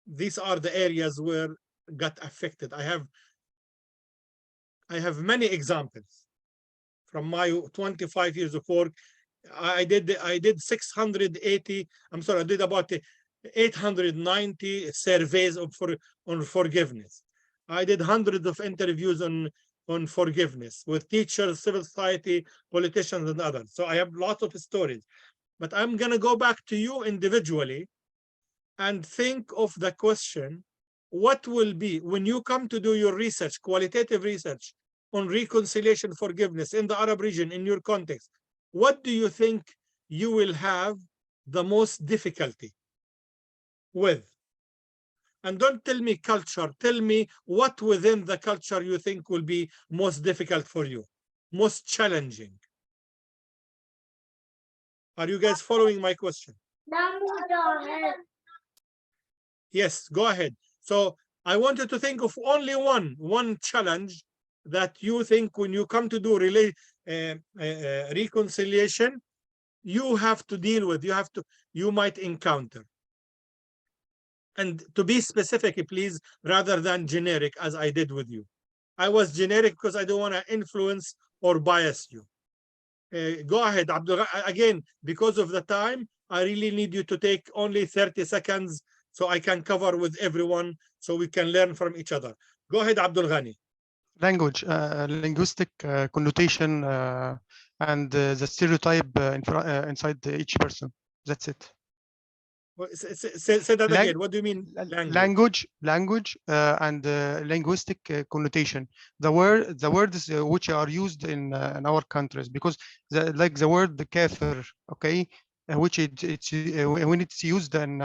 these are the areas where got affected. I have many examples from my 25 years of work. I did 680, I'm sorry, I did about 890 surveys on forgiveness. I did hundreds of interviews on forgiveness with teachers, civil society, politicians, and others. So I have lots of stories. But I'm going to go back to you individually and think of the question, what will be, when you come to do your research, qualitative research on reconciliation, forgiveness in the Arab region, in your context, what do you think you will have the most difficulty with? And don't tell me culture, tell me what within the culture you think will be most difficult for you, most challenging. Are you guys following my question? Yes, go ahead. So I wanted to think of only one challenge that you think when you come to do reconciliation, you have to deal with, you might encounter. And to be specific, please, rather than generic, as I did with you. I was generic because I don't want to influence or bias you. Go ahead, Abdul. Again, because of the time, I really need you to take only 30 seconds so I can cover with everyone so we can learn from each other. Go ahead, Abdul Ghani. Language, linguistic connotation, and the stereotype inside each person. That's it. Say that again. What do you mean? Language, and linguistic connotation. The words which are used in our countries, because like the word the kafir, okay, which it's when it's used in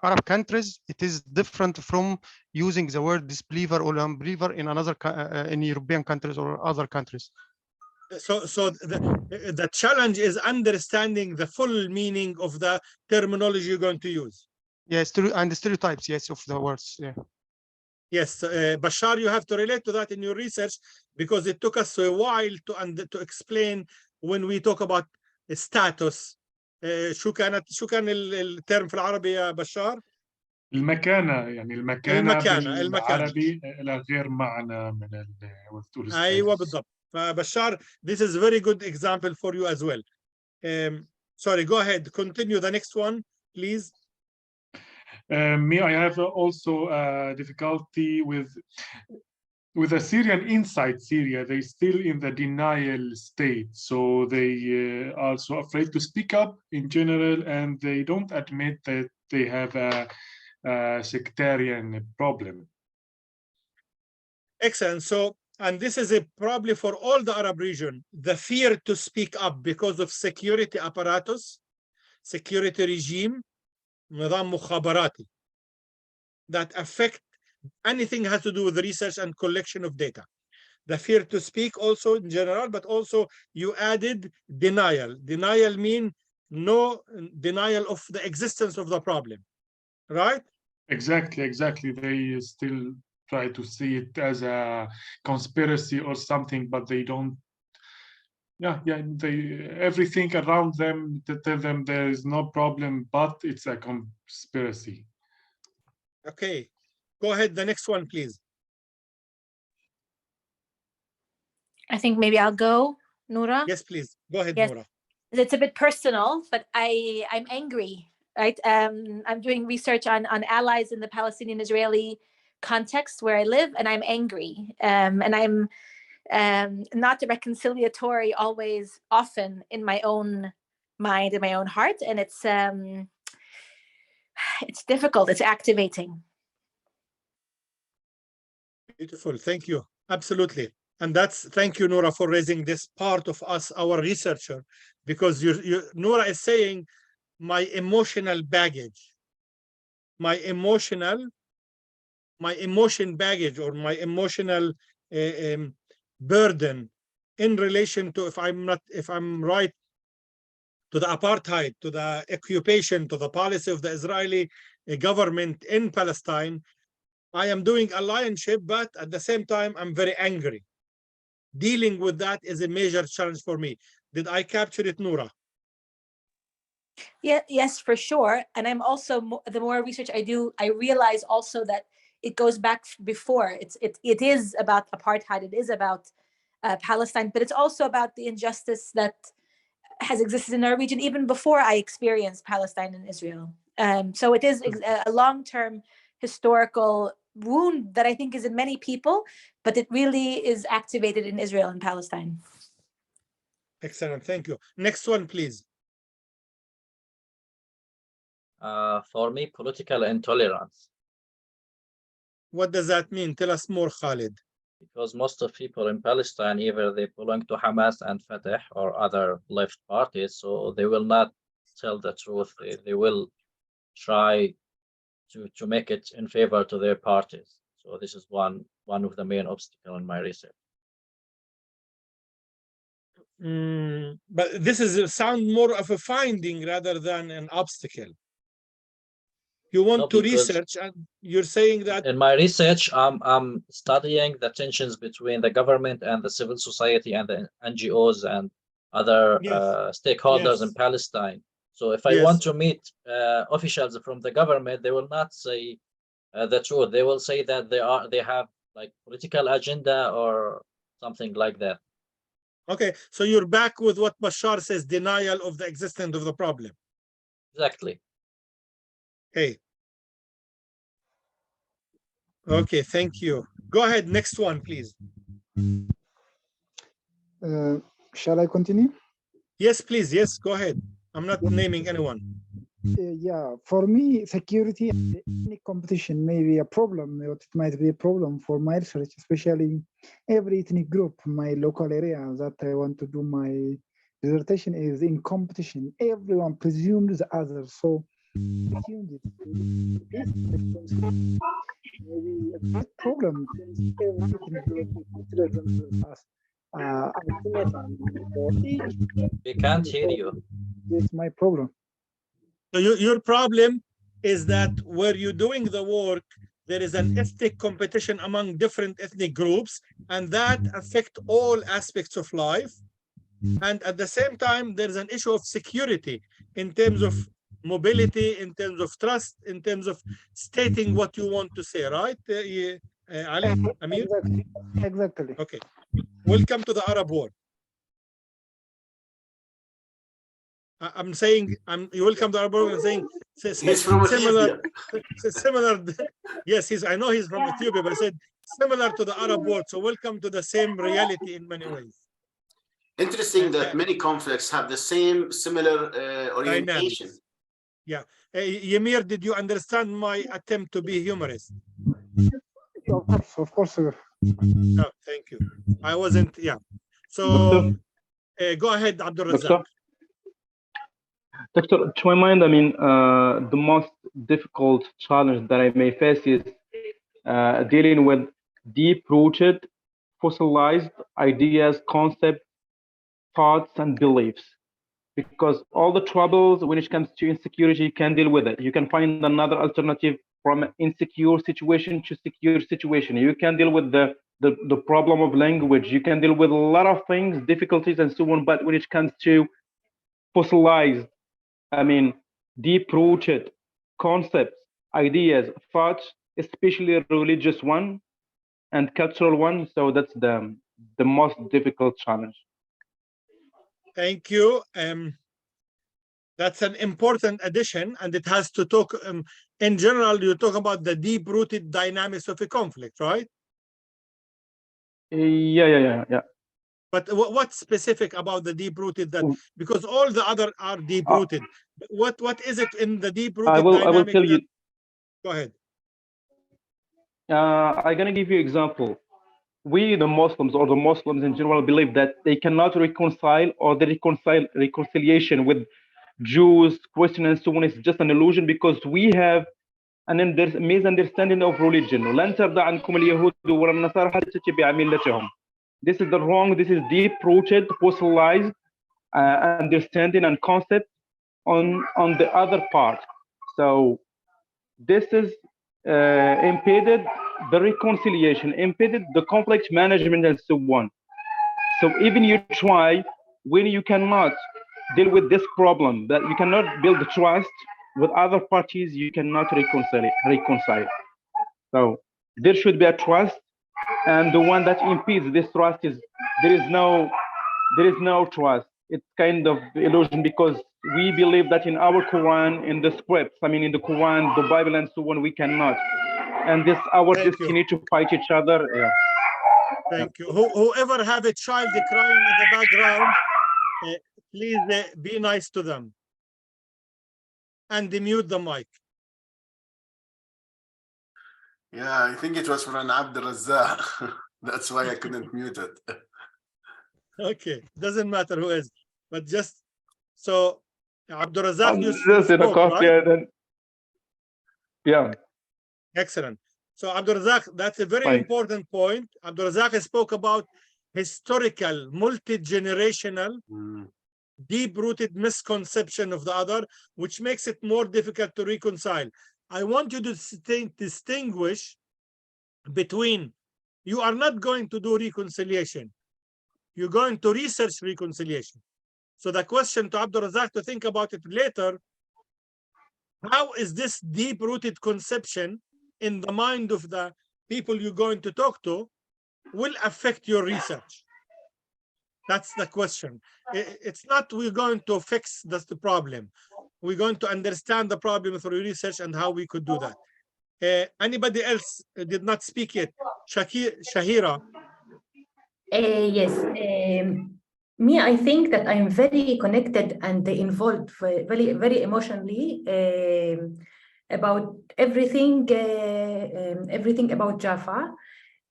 Arab countries, it is different from using the word disbeliever or unbeliever in another in European countries or other countries. So the challenge is understanding the full meaning of the terminology you're going to use. Yes, and the stereotypes, yes, of the words. Yeah. Yes, Bashar, you have to relate to that in your research because it took us a while to explain when we talk about status. شو كان الترم في العربي يا بشار؟ المكانة، يعني المكانة بالعربي لها غير معنى من أيوة بالضبط. فبشار, this is a very good example for you as well. Sorry, go ahead, continue the next one, please. Me, I have also difficulty with the Syrian inside Syria. They're still in the denial state, so they are also afraid to speak up in general, and they don't admit that they have a sectarian problem. Excellent. So, and this is probably for all the Arab region, the fear to speak up because of security apparatus, security regime, نظام مخابراتي, that affect anything has to do with research and collection of data. The fear to speak also in general, but also you added denial. Denial mean no denial of the existence of the problem, right? Exactly. They still try to see it as a conspiracy or something, but they don't. Everything around them to tell them there is no problem, but it's a conspiracy. Okay, go ahead. The next one, please. I think maybe I'll go, Noura. Yes, please. Go ahead, yes. Noura. It's a bit personal, but I'm angry, right? I'm doing research on allies in the Palestinian-Israeli context where I live, and I'm angry. And I'm not reconciliatory always, often in my own mind, in my own heart. And it's difficult, it's activating. Beautiful, thank you. Absolutely. And thank you, Noura, for raising this part of us, our researcher, because Noura is saying my emotional baggage, my emotion baggage, or my emotional burden in relation to, if I'm right, to the apartheid, to the occupation, to the policy of the Israeli government in Palestine, I am doing allianship, but at the same time, I'm very angry. Dealing with that is a major challenge for me. Did I capture it, Noura? Yeah, yes, for sure. And I'm also, the more research I do, I realize also that it goes back before. It is about apartheid. It is about Palestine, but it's also about the injustice that has existed in our region even before I experienced Palestine and Israel. So it is a long-term historical wound that I think is in many people, but it really is activated in Israel and Palestine. Excellent, thank you. Next one, please. For me, political intolerance. What does that mean? Tell us more, Khalid. Because most of people in Palestine, either they belong to Hamas and Fatah or other left parties, so they will not tell the truth. They will try to make it in favor to their parties. So this is one of the main obstacles in my research. But this is sound more of a finding rather than an obstacle. You want to research, and you're saying that in my research, I'm studying the tensions between the government and the civil society and the NGOs and other stakeholders in Palestine. So if I want to meet officials from the government, they will not say the truth. They will say that they have like political agenda or something like that. Okay, so you're back with what Bashar says, denial of the existence of the problem. Exactly. Hey. Okay, thank you. Go ahead, next one, please. Shall I continue? Yes, please. Yes, go ahead. I'm not naming anyone. Yeah, for me, security and ethnic competition may be a problem, or it might be a problem for my research, especially every ethnic group in my local area that I want to do my dissertation is in competition. Everyone presumes the other, so maybe a big problem since every ethnic group considers themselves as ultimate for each. We can't hear you. It's my problem. So your problem is that where you're doing the work, there is an ethnic competition among different ethnic groups, and that affect all aspects of life. And at the same time, there's an issue of security in terms of mobility, in terms of trust, in terms of stating what you want to say, right, Ali, Amir? Exactly. Okay. Welcome to the Arab world. I'm saying, you welcome to Arab world. I'm saying he's from similar. Yes, I know he's from Ethiopia, but I said similar to the Arab world. So welcome to the same reality in many ways. Interesting that many conflicts have the same similar orientation. Dynamics. Yeah. Ymir, did you understand my attempt to be humorous? Of course, sir. Oh, thank you. I wasn't, yeah. So go ahead, Abdul Razak. Doctor, to my mind, I mean, the most difficult challenge that I may face is dealing with deep-rooted, fossilized ideas, concepts, thoughts, and beliefs. Because all the troubles when it comes to insecurity, you can deal with it. You can find another alternative from an insecure situation to secure situation. You can deal with the problem of language. You can deal with a lot of things, difficulties, and so on. But when it comes to fossilized, I mean, deep-rooted concepts, ideas, thoughts, especially religious one and cultural one. So that's the most difficult challenge. Thank you. That's an important addition, and it has to talk, in general, you talk about the deep-rooted dynamics of a conflict, right? Yeah. But what's specific about the deep-rooted that, because all the other are deep-rooted, what is it in the deep-rooted dynamic? I will tell you. Go ahead. I'm gonna give you an example. We, the Muslims, or the Muslims in general, believe that they cannot reconcile, or the reconciliation with Jews, Christians, and so on is just an illusion, because we have an misunderstanding of religion. لن ترضى عنكم اليهود ولا النصارى حتى تتبعوا ملتهم. This is the wrong. This is deep-rooted, fossilized understanding and concept on the other part. So this is impeded the reconciliation, impeded the conflict management, and so on. So even you try, when you cannot deal with this problem, that you cannot build trust with other parties, you cannot reconcile. So there should be a trust, and the one that impedes this trust is there is no trust. It's kind of illusion, because we believe that in our Quran, in the scripts, I mean in the Quran, the Bible, and so on, we cannot. And this our destiny to fight each other. Yeah. Thank you. Whoever have a child crying in the background, please be nice to them and mute the mic. Yeah, I think it was from Abdul Razzaq. That's why I couldn't mute it. Okay, doesn't matter who is, but just so Abdul Razzaq, you Just in a spoke, cost, right? Yeah. Excellent. So Abdul Razzaq, that's a very important point. Abdul Razzaq spoke about historical, multi-generational, deep-rooted misconception of the other, which makes it more difficult to reconcile. I want you to distinguish between, you are not going to do reconciliation. You're going to research reconciliation. So the question to Abdul Razzaq to think about it later, how is this deep-rooted conception in the mind of the people you're going to talk to will affect your research? That's the question. It's not we're going to fix the problem. We're going to understand the problem through research and how we could do that. Anybody else did not speak yet? Shahira. Yes. Me, I think that I'm very connected and involved, very, very emotionally about everything, everything about Jaffa.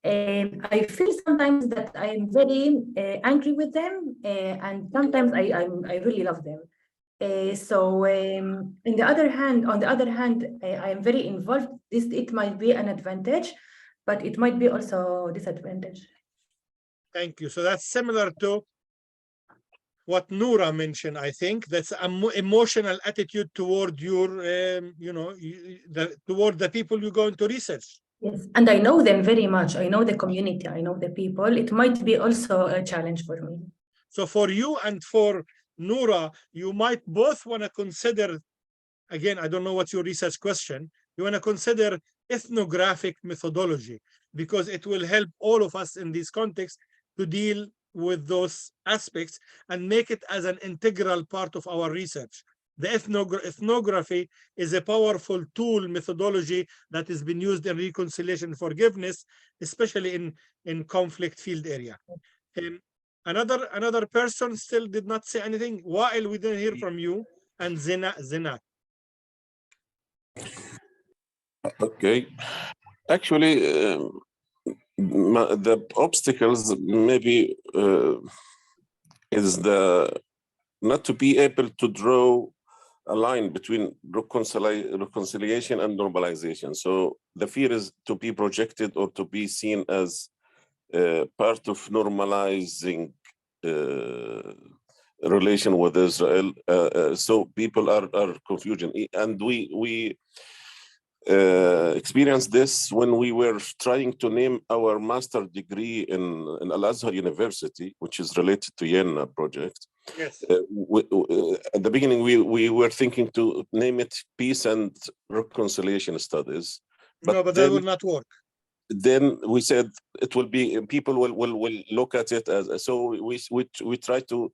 I feel sometimes that I'm very angry with them, and sometimes I really love them. On the other hand, I am very involved. It might be an advantage, but it might be also disadvantage. Thank you. So that's similar to what Noura mentioned. I think that's an emotional attitude toward your, toward the people you're going to research. Yes, and I know them very much. I know the community. I know the people. It might be also a challenge for me. So for you and for Noura, you might both want to consider, again, I don't know what's your research question, you want to consider ethnographic methodology, because it will help all of us in this context to deal with those aspects and make it as an integral part of our research. The ethnography is a powerful tool methodology that has been used in reconciliation and forgiveness, especially in conflict field area. Another person still did not say anything. While we didn't hear from you, and Zina. Okay. Actually, the obstacles maybe is not to be able to draw a line between reconciliation and normalization. So the fear is to be projected or to be seen as part of normalizing relation with Israel. So people are confusion, and we experienced this when we were trying to name our master degree in Al-Azhar University, which is related to Yenna project. Yes. At the beginning, we were thinking to name it Peace and Reconciliation Studies. But that will not work. Then we said it will be, people will look at it as, so we try to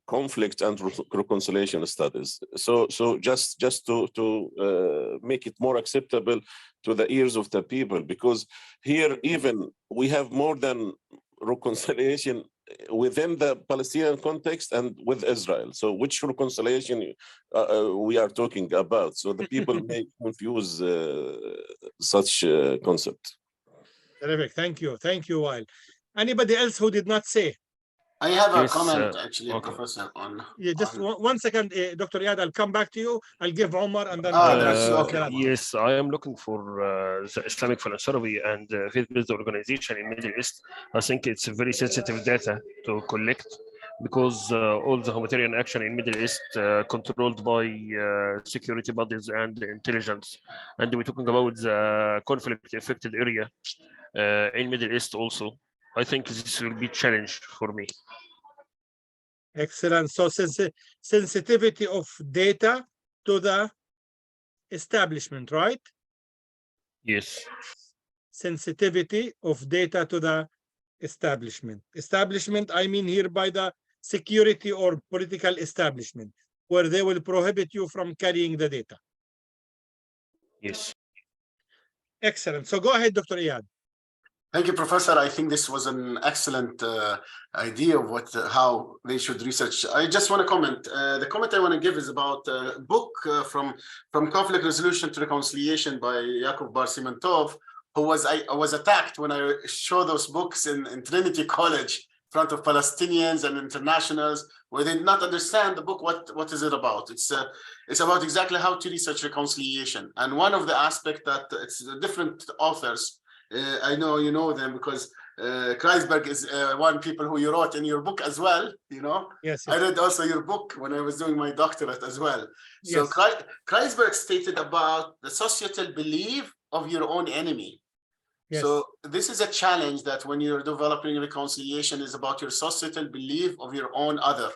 conflict and reconciliation studies. So just to make it more acceptable to the ears of the people, because here even we have more than reconciliation within the Palestinian context and with Israel. So which reconciliation we are talking about? So the people may confuse such concept. Terrific. Thank you. Thank you, Wael. Anybody else who did not say? I have a Yes, comment actually, okay. Professor, on. Yeah, just one second, Dr. Iyad, I'll come back to you. I'll give Omar and then That's Dr. okay. Salat. Yes, I am looking for the Islamic philanthropy and faith-based organization in Middle East. I think it's very sensitive data to collect because all the humanitarian action in Middle East controlled by security bodies and intelligence. And we're talking about the conflict-affected area in Middle East also. I think this will be a challenge for me. Excellent. So sensitivity of data to the establishment, right? Yes. Sensitivity of data to the establishment. Establishment, I mean here by the security or political establishment, where they will prohibit you from carrying the data. Yes. Excellent. So go ahead, Dr. Iyad. Thank you, Professor. I think this was an excellent idea of how they should research. I just want to comment. The comment I want to give is about a book from Conflict Resolution to Reconciliation by Yakov Bar Siman Tov, who was attacked when I showed those books in Trinity College in front of Palestinians and internationals, where they did not understand the book. What is it about? It's about exactly how to research reconciliation. And one of the aspects that it's different authors. I know you know them because Kreisberg is one people who you wrote in your book as well. You know, yes. I read also your book when I was doing my doctorate as well. So yes. Kreisberg stated about the societal belief of your own enemy. Yes. So this is a challenge that when you're developing reconciliation is about your societal belief of your own other.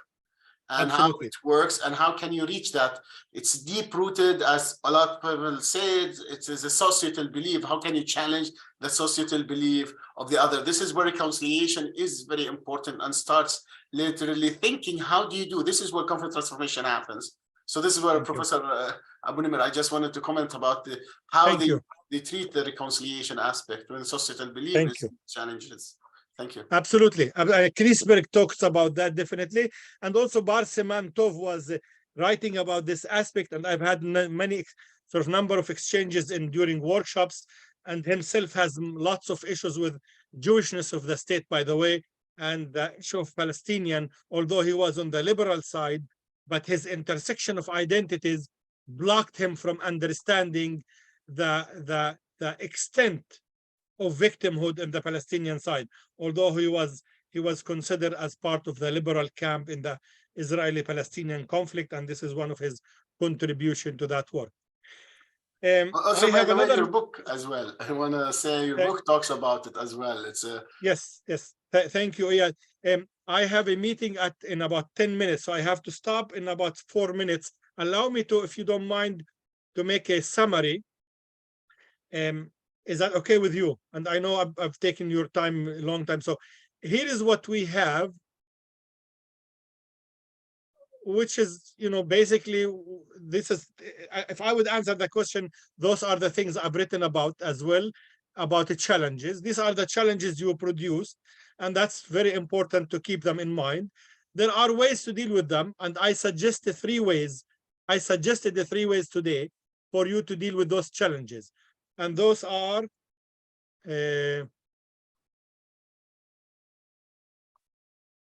And Absolutely. how it works and how can you reach that. It's deep rooted, as a lot of people said, it is a societal belief. How can you challenge the societal belief of the other? This is where reconciliation is very important and starts literally thinking, how do you do? This is where conflict transformation happens. So this is where Professor Abu Nimer, I just wanted to comment about how they treat the reconciliation aspect when societal belief is challenges. Thank you. Absolutely. Kreisberg talks about that definitely. And also Bar Siman Tov was writing about this aspect. And I've had many sort of number of exchanges during workshops, and himself has lots of issues with Jewishness of the state, by the way, and the issue of Palestinian, although he was on the liberal side, but his intersection of identities blocked him from understanding the extent of victimhood in the Palestinian side, although he was considered as part of the liberal camp in the Israeli-Palestinian conflict, and this is one of his contribution to that work. Also, by the way, your book as well. I want to say your book talks about it as well. It's a yes. Thank you. Yeah, I have a meeting in about 10 minutes, so I have to stop in about 4 minutes. Allow me to, if you don't mind, to make a summary. Is that okay with you? And I know I've taken your time a long time. So here is what we have, which is, basically, this is, if I would answer the question, those are the things I've written about as well, about the challenges. These are the challenges you produce, and that's very important to keep them in mind. There are ways to deal with them, and I suggested 3 ways. I suggested the 3 ways today for you to deal with those challenges. And those are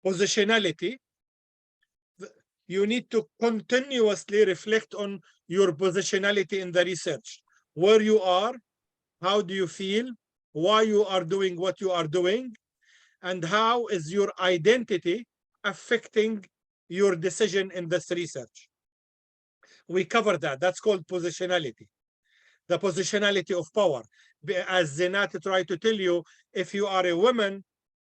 positionality. You need to continuously reflect on your positionality in the research. Where you are, how do you feel, why you are doing what you are doing, and how is your identity affecting your decision in this research. We cover that. That's called positionality. The positionality of power. As Zinat tried to tell you, if you are a woman,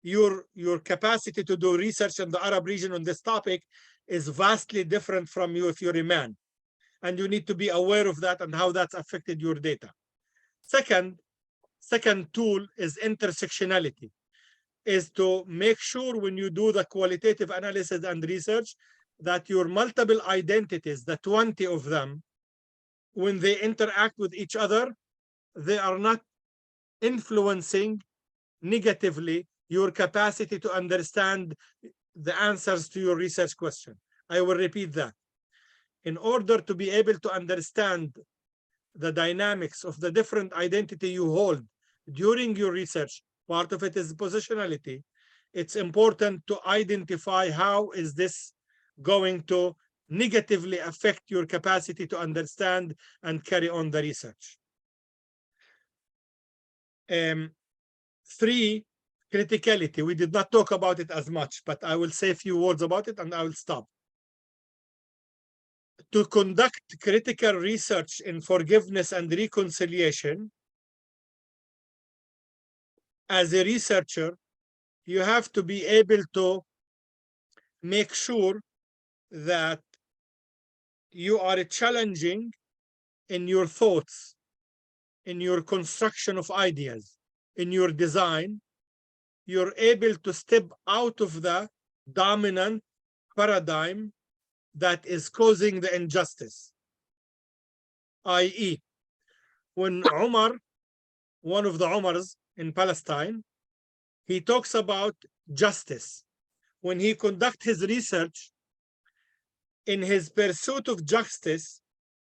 your capacity to do research in the Arab region on this topic is vastly different from you if you're a man. And you need to be aware of that and how that's affected your data. Second tool is intersectionality, is to make sure when you do the qualitative analysis and research that your multiple identities, the 20 of them, when they interact with each other, they are not influencing negatively your capacity to understand the answers to your research question. I will repeat that. In order to be able to understand the dynamics of the different identity you hold during your research, part of it is positionality, it's important to identify how is this going to negatively affect your capacity to understand and carry on the research. 3, criticality. We did not talk about it as much, but I will say a few words about it and I will stop. To conduct critical research in forgiveness and reconciliation, as a researcher, you have to be able to make sure that you are challenging in your thoughts, in your construction of ideas, in your design. You're able to step out of the dominant paradigm that is causing the injustice. i.e., when Umar, one of the Umars in Palestine, he talks about justice. When he conducts his research, in his pursuit of justice,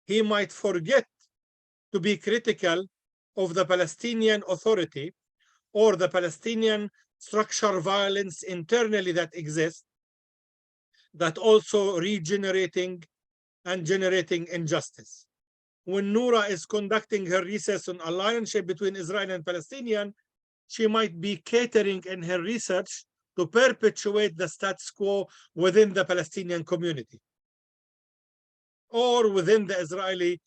he might forget to be critical of the Palestinian Authority or the Palestinian structural violence internally that exists, that also regenerating and generating injustice. When Noura is conducting her research on alliance between Israel and Palestinian, she might be catering in her research to perpetuate the status quo within the Palestinian community or within the Israeli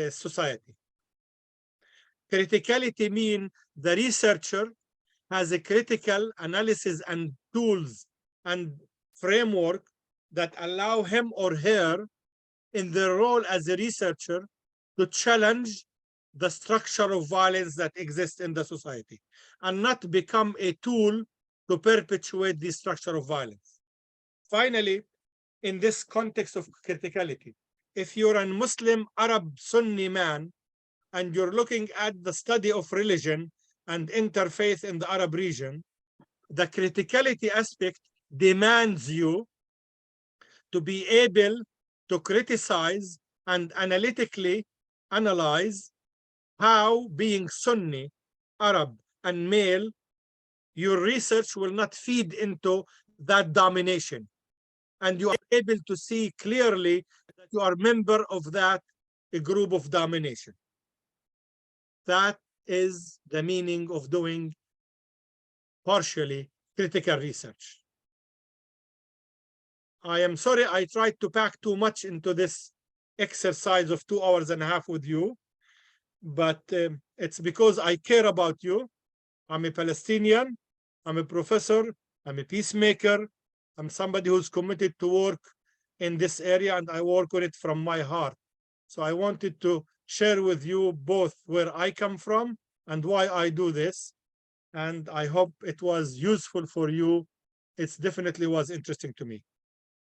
society. Criticality means the researcher has a critical analysis and tools and framework that allow him or her in their role as a researcher to challenge the structure of violence that exists in the society and not become a tool to perpetuate the structure of violence. Finally, in this context of criticality, if you're a Muslim Arab Sunni man and you're looking at the study of religion and interfaith in the Arab region, the criticality aspect demands you to be able to criticize and analytically analyze how, being Sunni, Arab, and male, your research will not feed into that domination. And you are able to see clearly that you are a member of that group of domination. That is the meaning of doing partially critical research. I am sorry I tried to pack too much into this exercise of 2.5 hours with you, but it's because I care about you. I'm a Palestinian, I'm a professor, I'm a peacemaker, I'm somebody who's committed to work in this area and I work on it from my heart. So I wanted to share with you both where I come from and why I do this. And I hope it was useful for you. It definitely was interesting to me.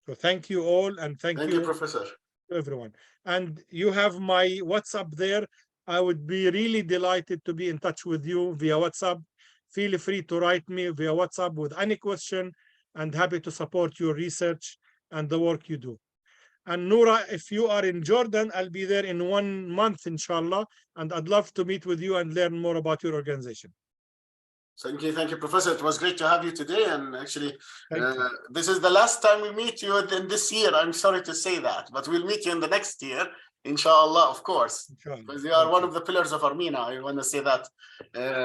So thank you all, and thank you, Professor. To everyone. And you have my WhatsApp there. I would be really delighted to be in touch with you via WhatsApp. Feel free to write me via WhatsApp with any question, and happy to support your research and the work you do. And Noura, if you are in Jordan, I'll be there in 1 month, inshallah, and I'd love to meet with you and learn more about your organization. Thank you, Professor. It was great to have you today. And actually, this is the last time we meet you in this year. I'm sorry to say that, but we'll meet you in the next year, inshallah, of course, because you are one of the pillars of Armenia. I want to say that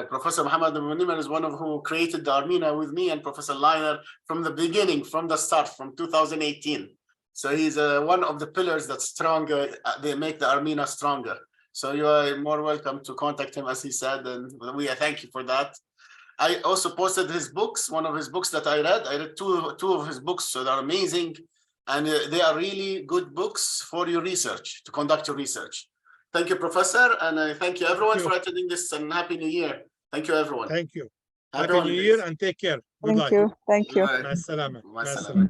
Professor Mohammad Nimer is one of who created the Armenia with me and Professor Nimer from the beginning, from the start, from 2018. So he's one of the pillars that's stronger. They make the Armenia stronger. So you are more welcome to contact him, as he said, and we thank you for that. I also posted his books, one of his books that I read. I read two of his books, so they're amazing. And they are really good books for your research, to conduct your research. Thank you, Professor. And I thank you everyone for attending this, and Happy New Year. Thank you, everyone. Thank you. Happy New Year and take care. Good Thank luck. you. Thank you. Ma'as salama. Ma'as salama.